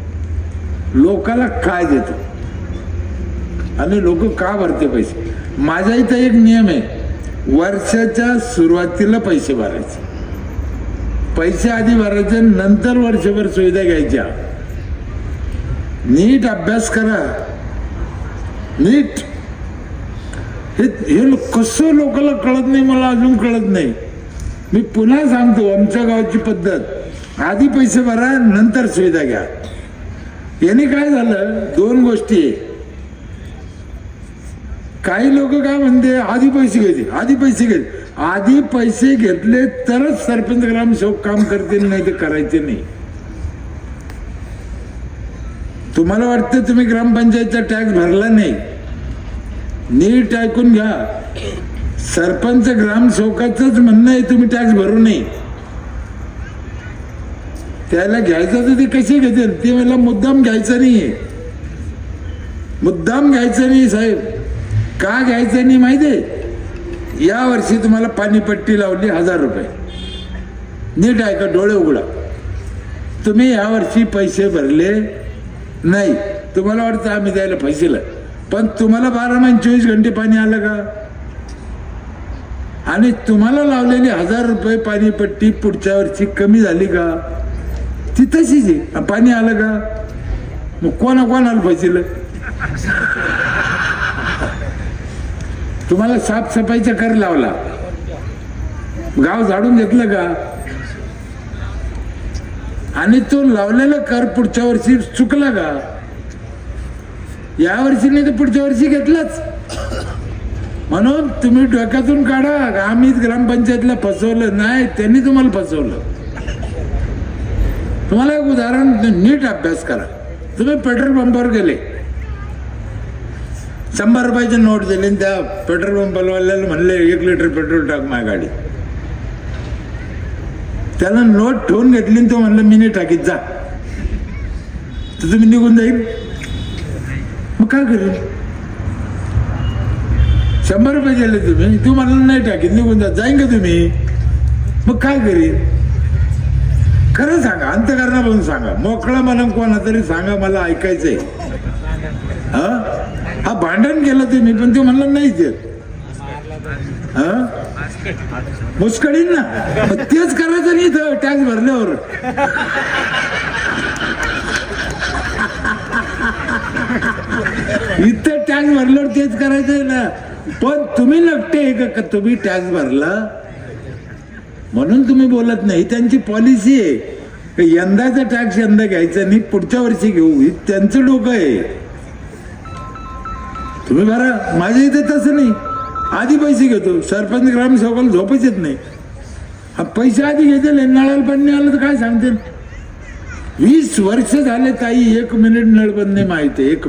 लोकाला काय देतो आणि लोक का भरते पैसे. माझ्या इथं एक नियम आहे, वर्षाच्या सुरुवातीला पैसे भरायचे. पैसे आधी भरायचे, नंतर वर्षभर सुविधा घ्यायच्या. नीट अभ्यास करा, नीट. हे कसं लोकांना कळत नाही, मला अजून कळत नाही. मी पुन्हा सांगतो, आमच्या गावाची पद्धत, आधी पैसे भरा नंतर सुविधा घ्या. याने काय झालं, 2 गोष्टी आहे. काही लोक काय म्हणते आधी पैसे घ्यायचे, आधी पैसे घ्यायचे. आधी पैसे घेतले तरच सरपंच ग्रामसेवक काम करतील, नाही तर करायचे नाही. तुम्हाला वाटतं तुम्ही ग्रामपंचायतचा टॅक्स भरला नाही, नीट ऐकून घ्या. सरपंच ग्रामसेवकाचंच म्हणणं आहे तुम्ही टॅक्स भरू नये. त्याला घ्यायचं तर ते कसे घेतील? ते मला मुद्दाम घ्यायचं नाहीये, मुद्दाम घ्यायचं नाही साहेब. का घ्यायचं नाही माहितीये? या वर्षी तुम्हाला पाणीपट्टी लावली 1000 रुपये. नीट ऐका, डोळे उघडा. तुम्ही यावर्षी पैसे भरले नाही. तुम्हाला वाटतं आम्ही द्यायला पैसेला, पण तुम्हाला 12 महिने 24 घंटे पाणी आलं का? आणि तुम्हाला लावलेली 1000 रुपये पाणीपट्टी पुढच्या वर्षी कमी झाली का? ती तशीच आहे. पाणी आलं का? मग कोणाला पैसेला? तुम्हाला साफसफाईचा कर लावला, गाव झाडून घेतलं का? आणि तो लावलेला कर पुढच्या वर्षी चुकला का? या वर्षी नाही तर पुढच्या वर्षी घेतलाच. म्हणून तुम्ही डोक्यातून काढा, आम्ही ग्रामपंचायतला फसवलं नाही, त्यांनी तुम्हाला फसवलं. तुम्हाला एक उदाहरण, नीट अभ्यास करा. तुम्ही पेट्रोल पंपावर गेले, 100 रुपयाची नोट दिली, त्या पेट्रोल पंपवाल्याला म्हणले 1 लिटर पेट्रोल टाक माझ्या गाडी. त्याला नोट ठेवून घेतली, तो म्हणलं मी नाही टाकीत, जा. तर तुम्ही निघून जाईल. मग काय करेल? 100 रुपये दिले तुम्ही, तू म्हणलं नाही टाकीत, निघून जा. जाईन का तुम्ही? मग काय करेल? खरं सांगा, अंतःकरणापासून सांगा, मोकळा म्हणून कोणा तरी सांगा, मला ऐकायचंय. हा भांडण केलं तुम्ही, पण ते म्हणलं नाही देत. मुस्कडीन ना, तेच करायचं नाही इथं टॅक्स भरल्यावर. इथं टॅक्स भरल्यावर तेच करायचंय ना. पण तुम्ही नकटे का तुम्ही टॅक्स भरला म्हणून तुम्ही बोलत नाही. त्यांची पॉलिसी आहे, यंदाचा टॅक्स यंदा घ्यायचा नाही, पुढच्या वर्षी घेऊ. त्यांचं डोकं आहे. तुम्ही भरा. माझ्या इथे तसं नाही, आधी पैसे घेतो. सरपंच ग्रामसेवकाला झोपच येत नाही. हा पैसे आधी घेतील, नळाला पाणी आलं तर काय सांगते. 20 वर्ष झाले ताई, 1 मिनिट नळ बंद नाही माहिती. 1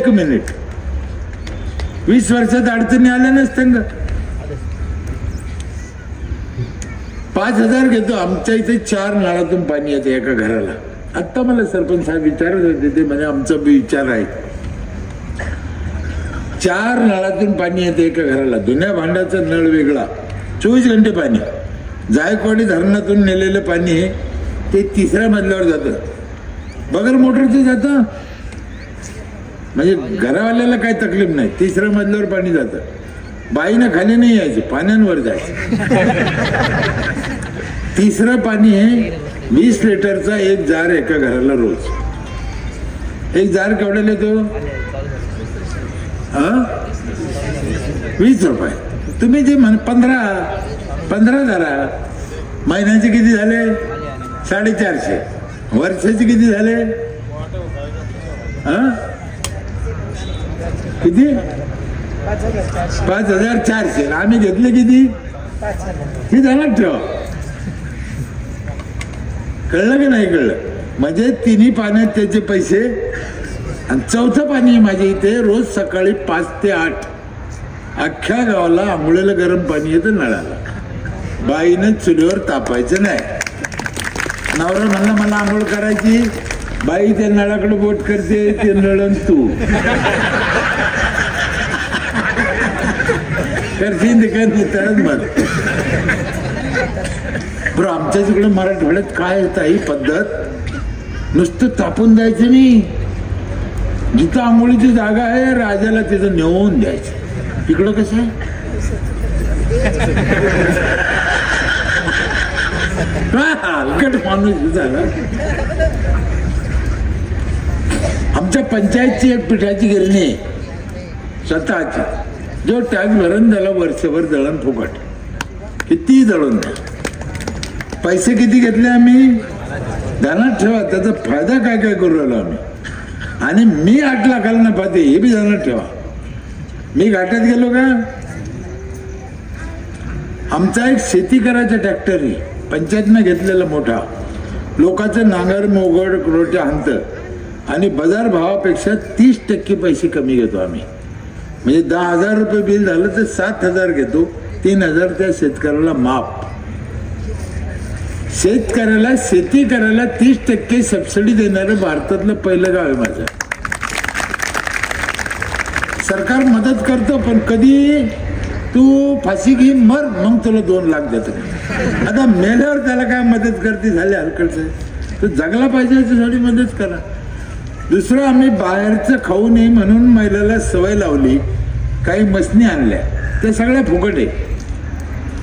मिनिट 20 वर्षात अडचणी आल्या नसत्या का? 5000 घेतो. आमच्या इथे 4 नळातून पाणी येते एका घराला. आता मला सरपंच साहेब विचारत होते, ते म्हणजे आमचा विचार आहे, 4 नळातून पाणी येते एका घराला. जुन्या भांड्याचा नळ वेगळा, 24 घंटे पाणी. जायकवाडी धरणातून नेलेलं पाणी ते 3ऱ्या मजल्यावर जातं, बगर मोटरचं जातं. म्हणजे घरावाल्याला काही तकलीफ नाही. 3ऱ्या मजल्यावर पाणी जातं. बाईनं खाली नाही यायचं, पाण्यांवर जायचं. 3रं पाणी आहे 20 लिटरचा एक जार एका घराला रोज. एक जार केवढ्याला येतो? 20 रुपये. तुम्ही जे म्हण 15 धरा. महिन्याचे किती झाले? 450. वर्षाचे किती झाले? किती? 5400. आम्ही घेतले किती? हे ध्यानात ठेवा. कळलं की नाही कळलं? म्हणजे 3 पाण्यात त्याचे पैसे. आणि 4थं पाणी माझ्या इथे रोज सकाळी 5 ते 8 अख्ख्या गावाला आंघोळीला गरम पाणी येतं नळाला. बाईनं चुलीवर तापायचं नाही. नवरा म्हणला मला आंघोळ करायची, बाई त्या नळाकडे बोट करते, ते नळण तू करशील ते काय तरच मग. बरं, आमच्या तिकडे मराठवाड्यात काय येतं ही पद्धत, नुसतं तापून द्यायचं नाही. जिथं आंघोळीची जागा आहे राजाला तिथं नेऊन द्यायचं. इकडं कसं आहे? हलकट माणूस झाला. आमच्या पंचायतची एक पिठाची गिरणी आहे स्वतःची. जो टॅक्स भरून त्याला वर्षभर दळण फुकट, किती दळून द्या. पैसे किती घेतले आम्ही ध्यानात ठेवा. त्याचा फायदा काय काय करू राहिलो आम्ही. आणि मी 8 लाखाला नफा दे हे बी ध्यानात ठेवा. मी घाटात गेलो का? आमचा एक शेती करायचा ट्रॅक्टर आहे पंचायतनं घेतलेला मोठा. लोकांचं नांगर मोगड रोट्या हाणतं. आणि बाजार भावापेक्षा 30% पैसे कमी घेतो आम्ही. म्हणजे 10,000 रुपये बिल झालं तर 7,000 घेतो. 3,000 त्या शेतकऱ्याला माफ. शेतकऱ्याला शेती करायला 30% सबसिडी देणारं भारतातलं पहिलं गाव आहे माझं. सरकार मदत करतो, पण कधी तू फाशी घे मर, मग तुला 2 लाख देतो. आता मेल्यावर त्याला काय मदत करते झाले हलकडचं. तर जगला पाहिजे याच्यासाठी मदत करा. दुसरं, आम्ही बाहेरचं खाऊ नये म्हणून महिलाला सवय लावली. काही मसनी आणल्या, त्या सगळ्या फुकट आहे.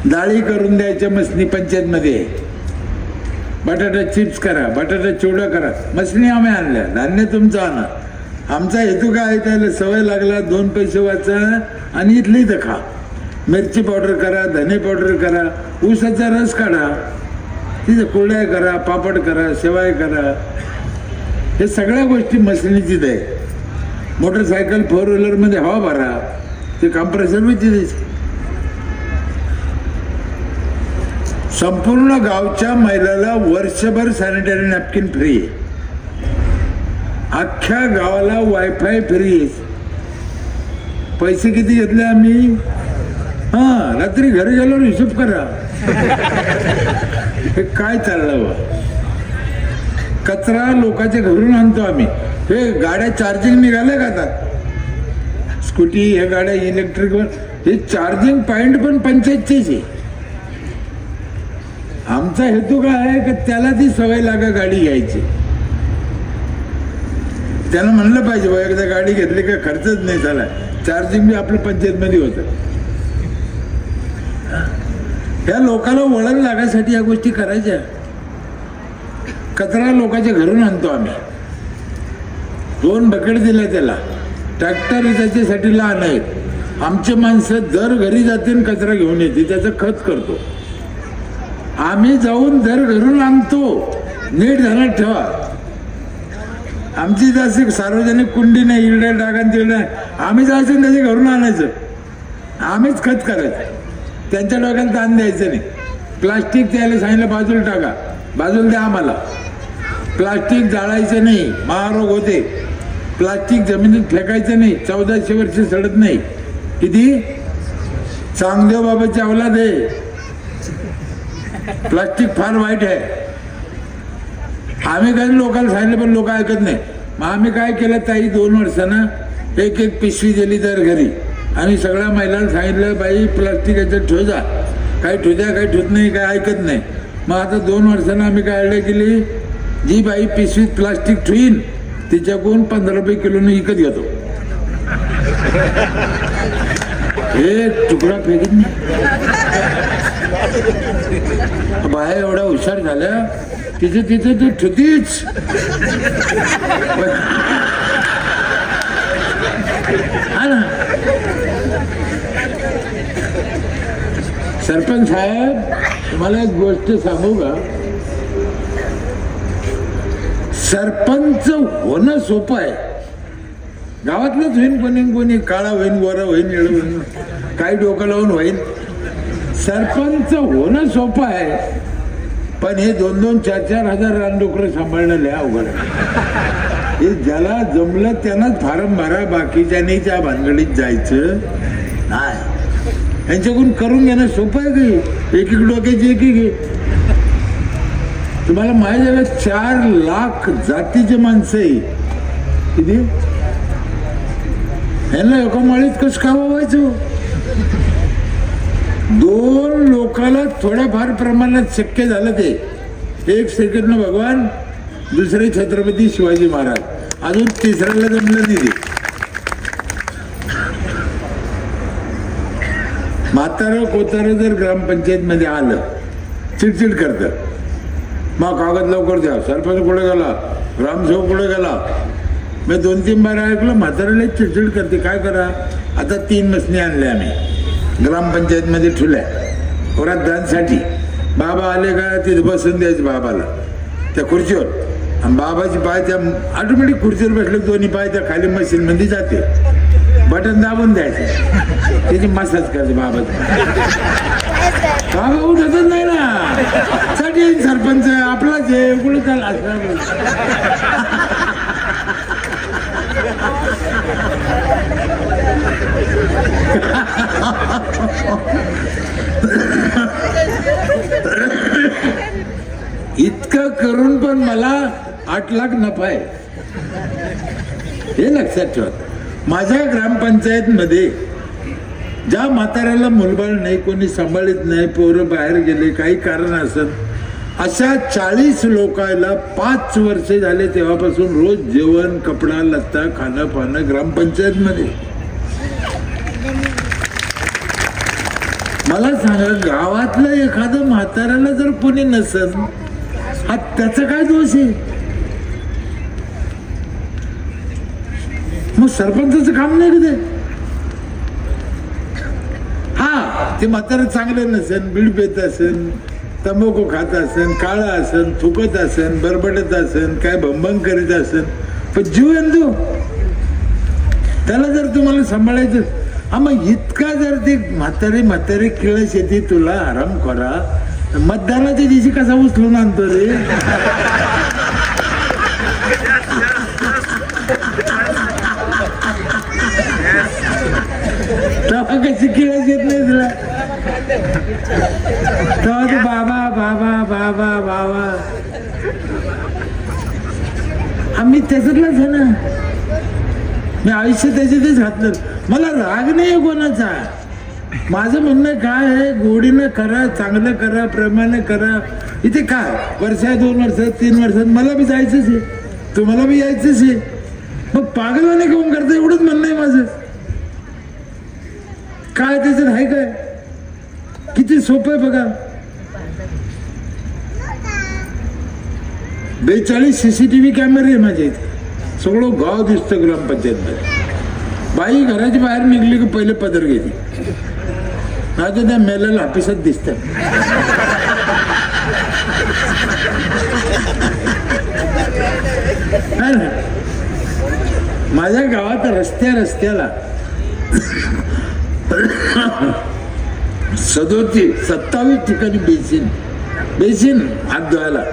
डाळी करून द्यायच्या मसनी पंचायतमध्ये. बटाटा चिप्स करा, बटाटा चिवडा करा, मसनी आम्ही आणल्या. धान्य तुमचं आणा. आमचा हेतू काय, त्याला सवय लागला 2 पैसे वाचा आणि इथली तर खा. मिरची पावडर करा, धने पावडर करा, ऊसाचा रस काढा, तिथे कुरड्या करा, पापड करा, शेवाय करा. हे सगळ्या गोष्टी मसनीचीच आहे. मोटरसायकल 4 व्हीलरमध्ये हवा भरा, ते कॉम्प्रेसर द्यायचं. संपूर्ण गावच्या महिलाला वर्षभर सॅनिटरी नॅपकिन फ्री आहे. अख्ख्या गावाला वायफाय फ्री आहे. पैसे किती घेतले आम्ही? रात्री घरी गेल्यावर हिशोब करा. हे काय चाललं बा? कचरा लोकांच्या घरून आणतो आम्ही. हे गाड्या चार्जिंग निघाल्या का आता? स्कूटी, हे गाड्या इलेक्ट्रिकवर, हे चार्जिंग पॉइंट पण पंचायतचेच आहे. आमचा हेतू काय आहे की त्याला ती सवय लागा गाडी घ्यायची. त्याला म्हणलं पाहिजे बा, एकदा गाडी घेतली का खर्चच नाही झाला. चार्जिंग बी आपलं पंचायतमध्ये होतं. त्या लोकांना वळण लागायसाठी या गोष्टी करायच्या. कचरा लोकांच्या घरून आणतो आम्ही. 2 बकेट दिल्या त्याला. ट्रॅक्टर त्याच्यासाठी लहान आहेत. आमचे माणसं दर घरी जातील, कचरा घेऊन येते, त्याचं खत करतो. आम्ही जाऊन दर घरून आणतो. नीट झाला ठेवा. आमची जास्त सार्वजनिक कुंडी नाही, इरड्या टाका तिरड्या. आम्ही जायचं त्याच्या घरून आणायचं, आम्हीच खत करायचं. त्यांच्या डोक्याला ताण द्यायचं नाही. प्लास्टिक त्याला सांगितलं बाजूला टाका, बाजूला द्या आम्हाला. प्लास्टिक जाळायचं नाही, महारोग होते. प्लास्टिक जमिनीत फेकायचं नाही, 1400 वर्ष सडत नाही. किती चांगदेव बाबाची अवलाद आहे. प्लास्टिक फार वाईट आहे. आम्ही काही लोकांना सांगितलं पण लोक ऐकत नाही. मग आम्ही काय केलं ताई, 2 वर्षांना 1 पिशवी दिली दर घरी. आम्ही सगळ्या महिलांना सांगितलं, बाई प्लास्टिक याच्यात ठेव जा. काही ठेवत्या, काही ठेवत नाही, काही ऐकत नाही. मग आता 2 वर्षांना आम्ही काय आयडिया केली, जी बाई पिशवीत प्लास्टिक ठेवीन तिच्याकडून 15 रुपये किलोने विकत घेतो. एक तुकडा फेकीत नाही. बाया एवढ्या हुशार झाल्या, तिथे तिथे तू ठेवतीच. हा ना. सरपंच साहेब, तुम्हाला एक गोष्ट सांगू का? सरपंच होणं सोपं आहे. गावातलंच होईन, कोणी काळा होईन, गोरा होईन, निळ होईन, काही डोकं लावून होईन. सरपंच होणं सोपं आहे, पण हे 2-2, 4-4 हजार रानडुकरं सांभाळणं लय अवघड आहे. हे ज्याला जमलं त्यानंच फारम भरा, बाकीच्याने त्या भानगडीत जायचं नाही. यांच्याकडून करून घेणं सोपं आहे की? एक डोक्याची एक. तुम्हाला माहिती आहे 4 लाख जातीचे माणसं आहे. किती? यांना एका माळीत कसं का व्हायचं? 2 लोकाला थोड्याफार प्रमाणात शक्य झालं ते. एक श्रीकृष्ण भगवान, दुसरे छत्रपती शिवाजी महाराज, अजून तिसऱ्याला जमलं नाही. म्हातारं कोतारं जर ग्रामपंचायत मध्ये आलं, चिडचिड करतात. मग कागद लवकर द्या, सरपंच कुठे गेला, ग्रामसेवक कुठे गेला. मी 2-3 बार ऐकलं, म्हाताऱ्याला चिडचिड करते. काय करा, आता 3 मसनी आणल्या आम्ही ग्रामपंचायत मध्ये ठेवल्या वरातदानसाठी. बाबा आले का तिथे बसून द्यायचे बाबाला त्या खुर्चीवर, आणि बाबाची पाय त्या ऑटोमॅटिक खुर्चीवर बसले, 2 पाय त्या खाली मशीन मध्ये जाते. बटन दाबून द्यायचं, त्याची मसाज करायची बाबाची. बाबा उठतच नाही ना. साठी सरपंच आपलाच आहे, कुठे चालला. इतकं करून पण मला 8 लाख नफा आहे, हे लक्षात ठेवा. माझ्या ग्रामपंचायत मध्ये ज्या म्हाताऱ्याला मुलबाळ नाही, कोणी सांभाळत नाही, पोरं बाहेर गेले, काही कारण असत, अशा 40 लोकांना 5 वर्ष झाले तेव्हापासून रोज जेवण, कपडा लत्ता, खाणं पाणं ग्रामपंचायत मध्ये. मला सांगा, गावातलं एखादं म्हाताऱ्याला जर कोणी नसेल, हा त्याचा काय दोष आहे? मग सरपंचाचं काम नाही का ते? हा, ते म्हातारा चांगलं नसेल, बीड पेत असेल, तंबाखू खात असेल, काळा असेल, थुकत असेल, बरबडत असेल, काय भंभंग करीत असेल, पण जीव येतो त्याला जर तुम्हाला सांभाळायचं. हा, मग इतका जर ते म्हातारे किळस येते, तुला आराम करा, मतदानाच्या दिवशी कसा उचलून आणतो रे? तेव्हा कशी किळस येत नाही तुला? तेव्हा तू बाबा बाबा बाबा बाबा. आम्ही त्याच्यातलाच आहे ना, मी आयुष्य त्याच्यातच घातलं. मला राग नाही कोणाचा. माझं म्हणणं काय आहे, गोडीनं करा, चांगलं करा, प्रेमाने करा. इथे काय वर्षात 2 वर्षात 3 वर्षात मला बी जायचंच आहे, तुम्हाला बी यायचंच आहे. मग पागलवाने काऊन करता, एवढंच म्हणणं आहे माझं. काय त्याच्यात आहे काय? किती सोपं आहे बघा. 42 CCTV कॅमेरे आहे माझ्या इथे, सगळं गाव दिसतं ग्रामपंचायत मध्ये. बाई घराच्या बाहेर निघली की पहिले पदर घेते, नाही त्या मेलेल्या ऑफिसात दिसत. माझ्या गावात रस्त्याला 27 ठिकाणी बेसिन हात धुवायला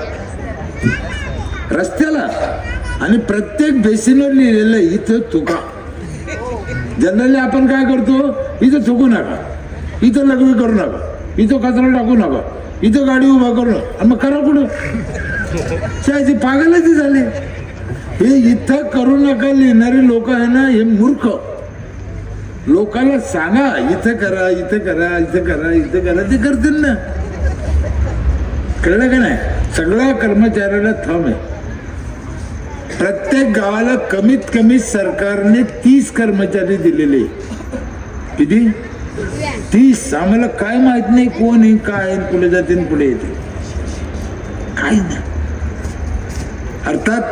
रस्त्याला, आणि प्रत्येक बेसिनवर लिहिलेलं इथं थुका. जनरली आपण काय करतो, इथं थुकू नका, इथं लघवी करू नका, इथं कचरा टाकू नका, इथं गाडी उभा करू नका. आणि मग करा कुठं? त्याची पागलच झाली. हे इथं करू नका लिहिणारे लोक आहे ना, हे मूर्ख. लोकांना सांगा इथं करा, इथं करा, इथं करा, इथं करा, ते करतील ना. कळलं का नाही? सगळ्या कर्मचाऱ्याला थंब आहे. प्रत्येक गावाला कमीत कमी सरकारने 30 कर्मचारी दिलेले. किती? 30. आम्हाला काय माहित नाही कोण आहे, काय आहे, पुढे जाते पुढे येते, काय नाही. अर्थात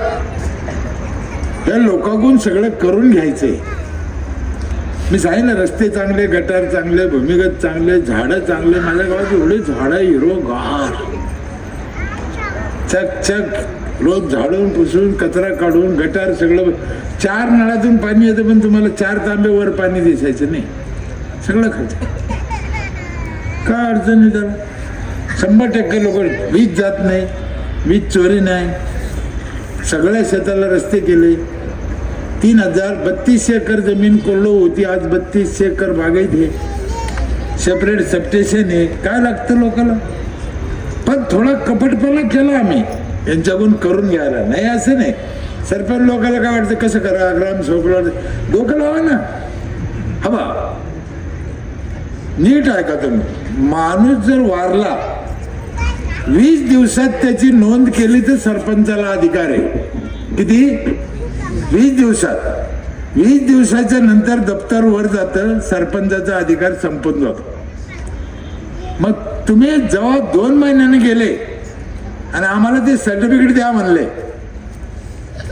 या लोकांकडून सगळं करून घ्यायचंय. मी सांगितलं, रस्ते चांगले, गटार चांगले, भूमिगत चांगले, झाडं चांगले. माझ्या गावात एवढे झाडं हिरवगार, चक चक, रोज झाडून पुसून कचरा काढून गटार सगळं. 4 नळातून पाणी येतं, पण तुम्हाला 4 तांबे वर पाणी दिसायचं नाही, सगळं खायचं. काय अडचण नाही त्याला. 100% लोक वीज जात नाही, वीज चोरी नाही. सगळ्या शेताला रस्ते केले. 3200 एकर जमीन कोरडो होती, आज 3200 एकर बागायत आहे. सेपरेट सबस्टेशन आहे. काय लागतं लोकांना? पण थोडा कपटपणा केला आम्ही यांच्याकडून करून घ्यायला. नाही असं नाही. सरपंच लोकांना काय वाटतं, कसं करा, ग्रामसेवकला डोकं लावा ना. हवा नीट ऐका तुम्ही. माणूस जर वारला 20 दिवसात त्याची नोंद केली तर सरपंचाला अधिकार आहे. किती? 20 दिवसात. 20 दिवसाच्या नंतर दप्तर वर जातं, सरपंचाचा अधिकार संपून जातो. मग तुम्ही जेव्हा 2 महिन्याने गेले आणि आम्हाला ते सर्टिफिकेट द्या म्हणले,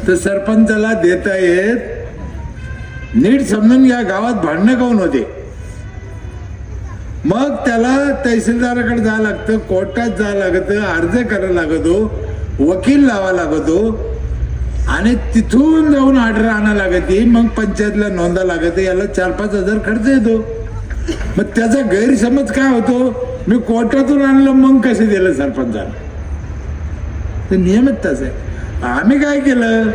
तर सरपंचाला देता येत. नीट समजून घ्या, गावात भांडणं काऊन होते. मग त्याला तहसीलदाराकडे जावं लागतं, कोर्टात जावं लागतं, अर्ज करायला लागतो, वकील लावा लागतो, आणि तिथून जाऊन ऑर्डर आणा लागते. मग पंचायतला नोंदा लागते. याला 4-5 हजार खर्च येतो. मग त्याचा गैरसमज काय होतो, मी कोर्टातून आणलं मग कसे दिलं सरपंचाला. ते नियमित तसं आहे. आम्ही काय केलं,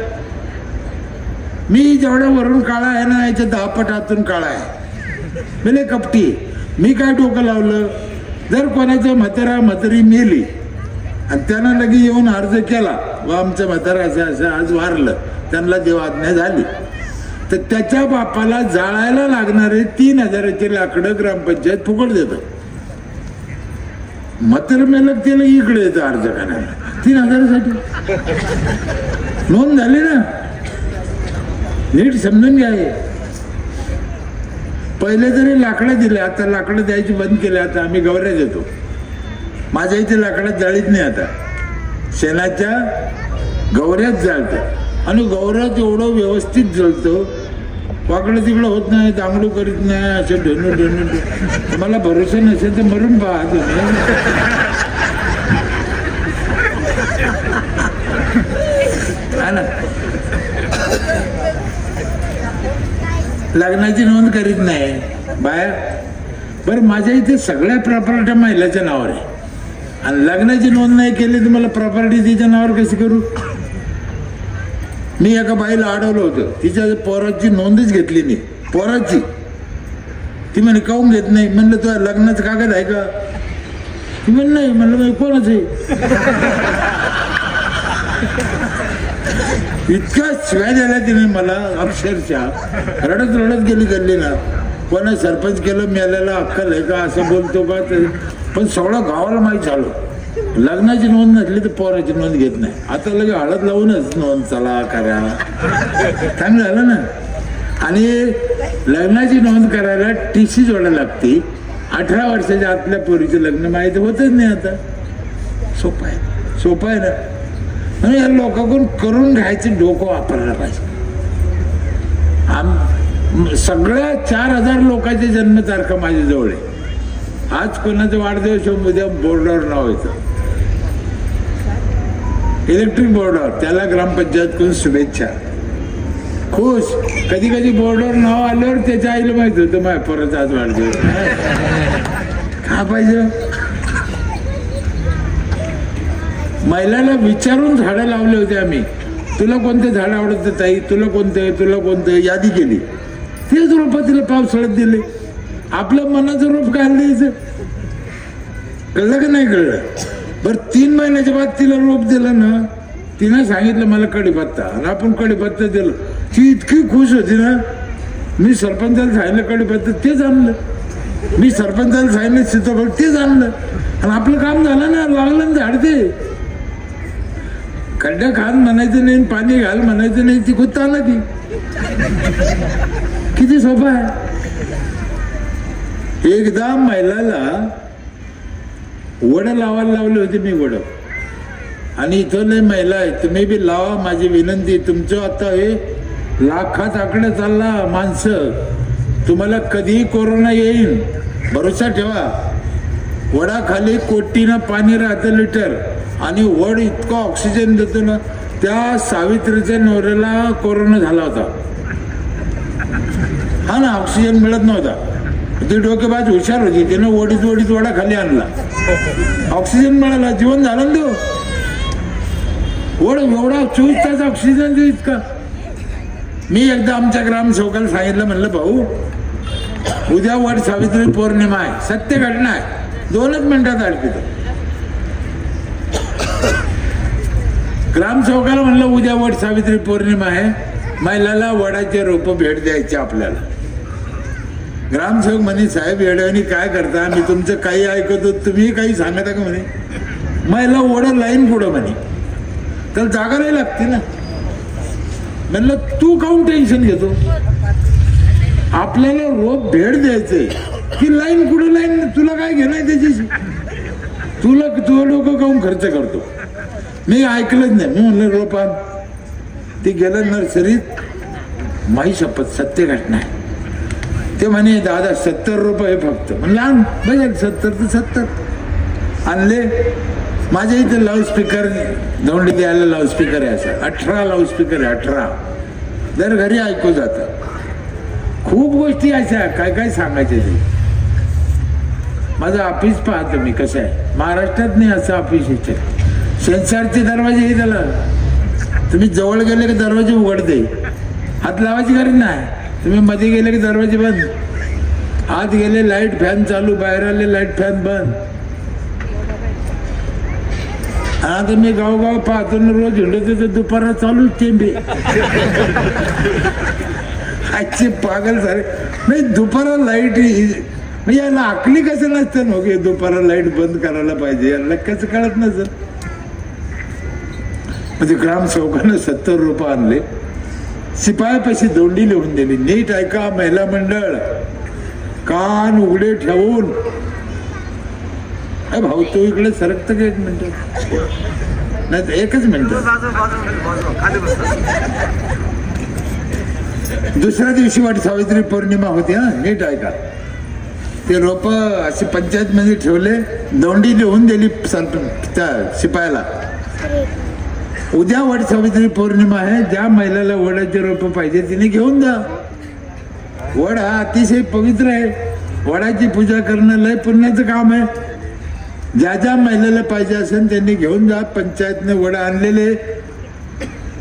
मी जेवढा वरून काळा आहे ना याच्या 10 पट आतून काळा आहे. म्हणजे कपटी. मी काय डोकं लावलं, जर कोणाच्या म्हातारी मेली आणि त्यांना लगे येऊन अर्ज केला व आमचं म्हातारा असं आज वारलं, त्यांना देवाज्ञा झाली, तर त्याच्या बापाला जाळायला लागणारे 3000चे लाकडं ग्रामपंचायत फुकट देतं. म्हातारं मेलं त्याला इकडे येतं अर्ज करायला 3000साठी. नोंद झाली ना, नीट समजून घ्या. पहिले तरी लाकडं दिले, आता लाकडं द्यायची बंद केले. आता आम्ही गवऱ्या देतो. माझ्या इथे लाकडात जाळीत नाही, आता शेणाच्या गवऱ्यात जाळतं आणि गवऱ्यात एवढं व्यवस्थित जळतं, वाकडं तिकडं होत नाही, दांगडू करीत नाही, असं ढोनू. मला भरोसा नसेल तर मरून पहा तुम्ही. ना लग्नाची नोंद करीत नाही बाया. बरं, माझ्या इथे सगळ्या प्रॉपर्टी महिलाच्या नावावर आहे आणि लग्नाची नोंद नाही केली तर मला प्रॉपर्टी तिच्या नावावर कशी करू? मी एका बाईला अडवलं होतं, तिच्या पोराची नोंदच घेतली नाही. पोराची ती म्हणे काहून घेत नाही? म्हणलं तुझ्या लग्नाचं कागद आहे का? ती म्हण नाही. म्हणलं कोणाच आहे? इतका शिवाय द्यायला तिने मला, अक्षरशः रडत गेली गल्ली ना. कोणा सरपंच केलं, मेल्याला अक्कल आहे का असं बोलतो का? पण सगळं गावाला माहीत झालं लग्नाची नोंद नसली तर पोराची नोंद घेत नाही. आता लगे हळद लावूनच नोंद चला करा, चांगलं झालं ना. आणि लग्नाची नोंद करायला TC जोडायला लागते. 18 वर्षाच्या आतल्या पोरीचं लग्न माहिती होतच नाही. आता सोपं आहे ना. म्हणजे या लोकांकडून करून घ्यायचं डोकं वापरलं पाहिजे. सगळ्या 4000 लोकांचे जन्मतारखा माझ्याजवळ आहे. आज कोणाचा वाढदिवस उद्या बोर्डावर नाव येतं, इलेक्ट्रिक बोर्डावर. त्याला ग्रामपंचायतकडून शुभेच्छा, खुश. कधी कधी बोर्डावर नाव आल्यावर त्याच्या आईला माहित होतं माझ्या परत आज वाढदिवस. का पाहिजे? महिलाला विचारून झाडं लावले होते आम्ही. तुला कोणते झाड आवडतं ताई, तुला कोणतं यादी केली. तेच रोप तिला पावसाळ्यात दिले. आपलं मनाचं रोप काय द्यायचं? कळलं का नाही कळलं? बरं, 3 महिन्याच्या बाद तिला रोप दिलं ना. तिनं सांगितलं मला कढीपत्ता, आणि आपण कढीपत्ता दिलं. ती इतकी खुश होती ना. मी सरपंचाला सांगितलं कढीपत्ता, तेच आणलं. मी सरपंचाला सांगितलं सीताफळ, तेच आणलं. आणि आपलं काम झालं ना, लागलं ना झाड. ते खड्डा खान म्हणायचं नाही, पाणी घाल म्हणायचं नाही, ती खुद आला. ती किती सोपं आहे. एकदा महिलाला वडं लावायला लावले होते मी. वडं, आणि इथं लय महिला आहे, तुम्ही बी लावा, माझी विनंती. तुमचं आता हे लाखात आकडे चालला माणसं. तुम्हाला कधीही कोरोना येईल, भरोसा ठेवा. वडाखाली कोटीनं पाणी राहतं लिटर, आणि वड इतकं ऑक्सिजन देतो ना. त्या सावित्रीच्या नवऱ्याला कोरोना झाला होता. हा ना, ऑक्सिजन मिळत नव्हता. ती डोकेबाज हुशार होती, तिनं ओढीत वडा खाली आणला, ऑक्सिजन मिळाला, जीवन झालं ना. वड एवढा 24 तास ऑक्सिजन देऊ इतका. मी एकदा आमच्या ग्रामसेवकाला सांगितलं, म्हणलं भाऊ उद्या वड सावित्री पौर्णिमा आहे, सत्य घटना आहे, 2च मिनिटात अडकितो. ग्रामसेवकाला म्हणलं उद्या वड सावित्री पौर्णिमा आहे, महिलाला वडाचे रोप भेट द्यायचे आपल्याला. ग्रामसेवक म्हणे साहेब येड्यावानी काय करता, मी तुमचं काही ऐकतो, तुम्ही काही सांगता का म्हणे. महिला वड लाईन पुढं म्हणे, तर जागा नाही लागते ना. म्हणलं तू काऊन टेन्शन घेतो, आपल्याला रोप भेट द्यायचंय की लाईन पुढे लाईन, तुला काय घेणं त्याच्याशी, तुला डोकं काऊन खर्च करतो. मी ऐकलंच नाही. मी म्हणलं रोपा, ती गेलं नर्सरीत, माही शपथ सत्य घटना आहे. ते म्हणे दादा 70 रुपये फक्त. म्हणलं आण, बघा 70 तर 70 आणले. माझ्या इथे लाऊडस्पीकर, दौंडी द्यायला लाऊडस्पीकर आहे, असं 18 लाऊडस्पीकर आहे, 18. दर घरी ऐकू जातं. खूप गोष्टी अशा काय काय सांगायचे ते. माझं ऑफिस पाहतो मी कसं आहे. महाराष्ट्रात नाही असं ऑफिस इथे. सेन्सरचे दरवाजे हे त्याला, तुम्ही जवळ गेले की दरवाजे उघडते. हात लावायची गरज नाही. तुम्ही मध्ये गेले की दरवाजे बंद, आत गेले लाईट फॅन चालू, बाहेर आले लाईट फॅन बंद. आता मी गावगाव पाहतो ना, रोज हिंडतो तर दुपारा चालूच टेंबे. आजचे पागल सारे नाही. दुपारा लाईट म्हणजे याला आकली कसं नसतं ना की दुपारा लाईट बंद करायला पाहिजे, याला कसं कळत नसतं. म्हणजे ग्रामसेवकानं 70 रुपये आणले, शिपायापाशी दोंडी लिहून दिली, नीट ऐका महिला मंडळ, कान उघडे ठेवून. भाऊ तू इकडे सरकत का 1 मिनिट, नाही 1च मिनिट. दुसऱ्या दिवशी वाट सावित्री पौर्णिमा होती. हा नीट ऐका. ते रोप असे पंचायत मध्ये ठेवले, दोंडी लिहून दिली त्या शिपायाला, उद्या वट सावित्री पौर्णिमा आहे, ज्या महिलाला वडाचे रोप पाहिजे तिने घेऊन जा. वड हा अतिशय पवित्र आहे, वडाची पूजा करणं लय पुण्याचं काम आहे. ज्या ज्या महिलेला पाहिजे असेल त्यांनी घेऊन जा. पंचायतने वड आणलेले.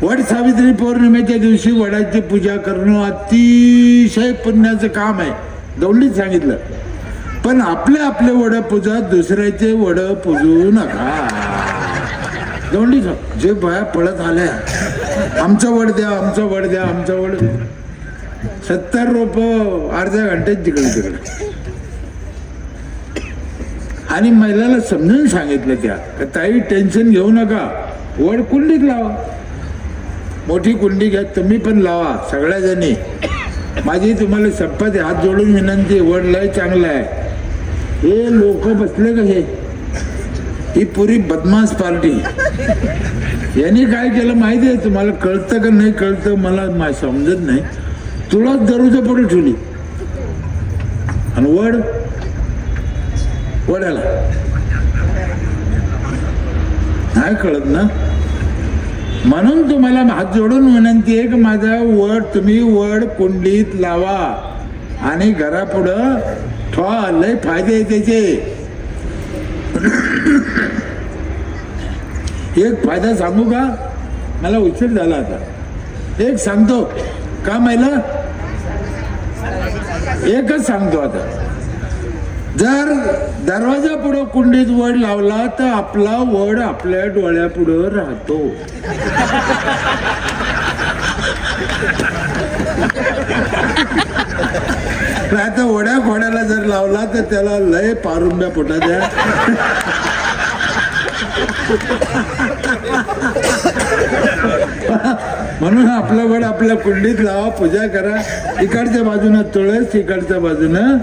वड सावित्री पौर्णिमेच्या दिवशी वडाची पूजा करणं अतिशय पुण्याचं काम आहे, दौंडीत सांगितलं. पण आपले आपले वड पूजा, दुसऱ्याचे वड पूजू नका. दौंडीत जे बाया पळत आल्या, आमचा वड द्या, आमचा वड द्या, आमचा वड द्या. 70 रुपये अर्ध्या घंट्यात जिकडे तिकडे. आणि महिलाला समजून सांगितलं त्या ताई टेन्शन घेऊ नका, वड कुंडीत लावा, मोठी कुंडी घ्या, तुम्ही पण लावा सगळ्या जणी. माझी तुम्हाला शपथ आहे, हात जोडून विनंती, वड लय चांगला आहे. हे लोक बसले कसे, ही पुरी बदमाश पार्टी. यांनी काय केलं माहिती आहे तुम्हाला, कळतं का नाही कळतं मला समजत नाही. तुला दरवाजा पुढे ठेवली आणि वड्याला नाही कळत ना. म्हणून तुम्हाला हात जोडून विनंती आहे की माझा वड तुम्ही वड कुंडीत लावा आणि घरापुढं ठेवा, लय फायदे आहे त्याचे. एक फायदा सांगू का, मला उशीर झाला आता, एक सांगतो का महिला, एकच सांगतो आता. जर दरवाजा पुढं कुंडीत वड लावला तर आपला वड आपल्या डोळ्यापुढं राहतो. नाही तर वड्या खोड्याला जर लावला तर त्याला लय पारुंब्या पोटाच्या. म्हणून आपलं वड आपल्या कुंडीत लावा, पूजा करा. इकडच्या बाजूनं तुळस, इकडच्या बाजूनं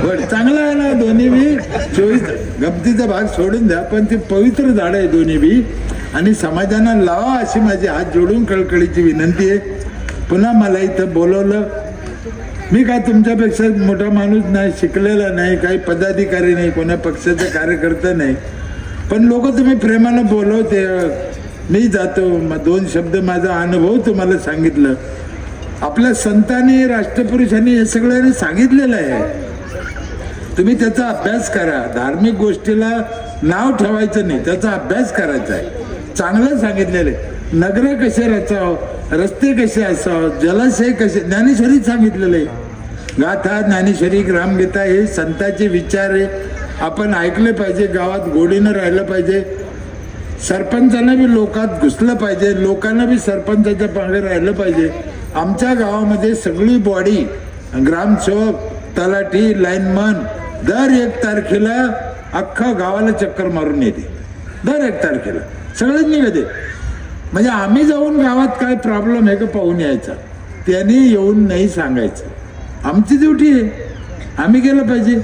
वड. चांगला आहे ना दोन्ही बी. 24 गमतीचा भाग सोडून द्या, पण ते पवित्र झाड आहे दोन्ही बी. आणि समाजानं लावा अशी माझी हात जोडून कळकळीची विनंती आहे. पुन्हा मला इथं बोलवलं, मी काय तुमच्यापेक्षा मोठा माणूस नाही, शिकलेला नाही, काही पदाधिकारी नाही, कोणा पक्षाचा कार्यकर्ता नाही, पण लोक तुम्ही प्रेमानं बोलवते, मी जातो. 2 शब्द माझा अनुभव तुम्हाला सांगितलं. आपल्या संतांनी, राष्ट्रपुरुषांनी हे सगळ्यांनी सांगितलेलं आहे. तुम्ही त्याचा अभ्यास करा. धार्मिक गोष्टीला नाव ठेवायचं नाही, त्याचा अभ्यास करायचा आहे. चांगलं सांगितलेलं आहे. नगर कसे रचावं, रस्ते कसे असावं, जलाशय कसे, ज्ञानेश्वरीत सांगितलेलं आहे. गाथा, ज्ञानेश्वरी, ग्रामगीता हे संतांचे विचार आहे. आपण ऐकले पाहिजे, गावात गोडीनं राहिलं पाहिजे. सरपंचांना बी लोकात घुसलं पाहिजे, लोकांना बी सरपंचाच्या मागे राहिलं पाहिजे. आमच्या गावामध्ये सगळी बॉडी, ग्रामसेवक, तलाठी, लाईनमन दर 1 तारखेला अख्खा गावाला चक्कर मारून येते. दर 1 तारखेला सगळेच निघते. म्हणजे आम्ही जाऊन गावात काय प्रॉब्लेम आहे का पाहून यायचा, त्यांनी येऊन नाही सांगायचं. आमची ड्युटी आहे, आम्ही गेलं पाहिजे.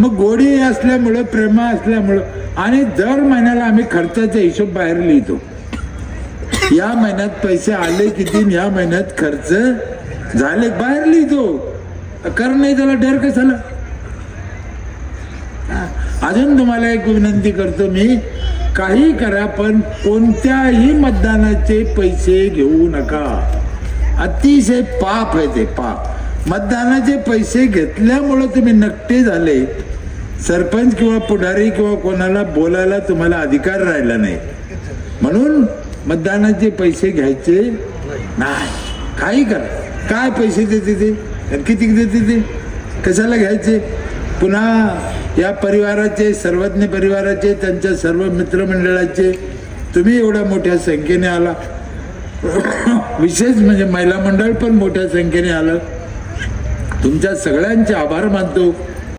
मग गोडी असल्यामुळं, प्रेम असल्यामुळं, आणि दर महिन्याला आम्ही खर्चाचा हिशोब बाहेर लिहितो. या महिन्यात पैसे आले किती, या महिन्यात खर्च झाले बाहेर लिहितो. कारण नाही त्याला डर कशाला. अजून तुम्हाला एक विनंती करतो मी, काही करा पण कोणत्याही मतदानाचे पैसे घेऊ नका. अतिशय पाप आहे ते, पाप. मतदानाचे पैसे घेतल्यामुळे तुम्ही नकटे झाले. सरपंच किंवा पुढारी किंवा कोणाला बोलायला तुम्हाला अधिकार राहिला नाही. म्हणून मतदानाचे पैसे घ्यायचे नाही. काही करा, काय पैसे देते ते, किती देते ते, कशाला घ्यायचे. पुन्हा या परिवाराचे, सर्वज्ञ परिवाराचे, त्यांच्या सर्व मित्रमंडळाचे तुम्ही एवढ्या मोठ्या संख्येने आला. विशेष म्हणजे महिला मंडळ पण मोठ्या संख्येने आलं. तुमच्या सगळ्यांचे आभार मानतो.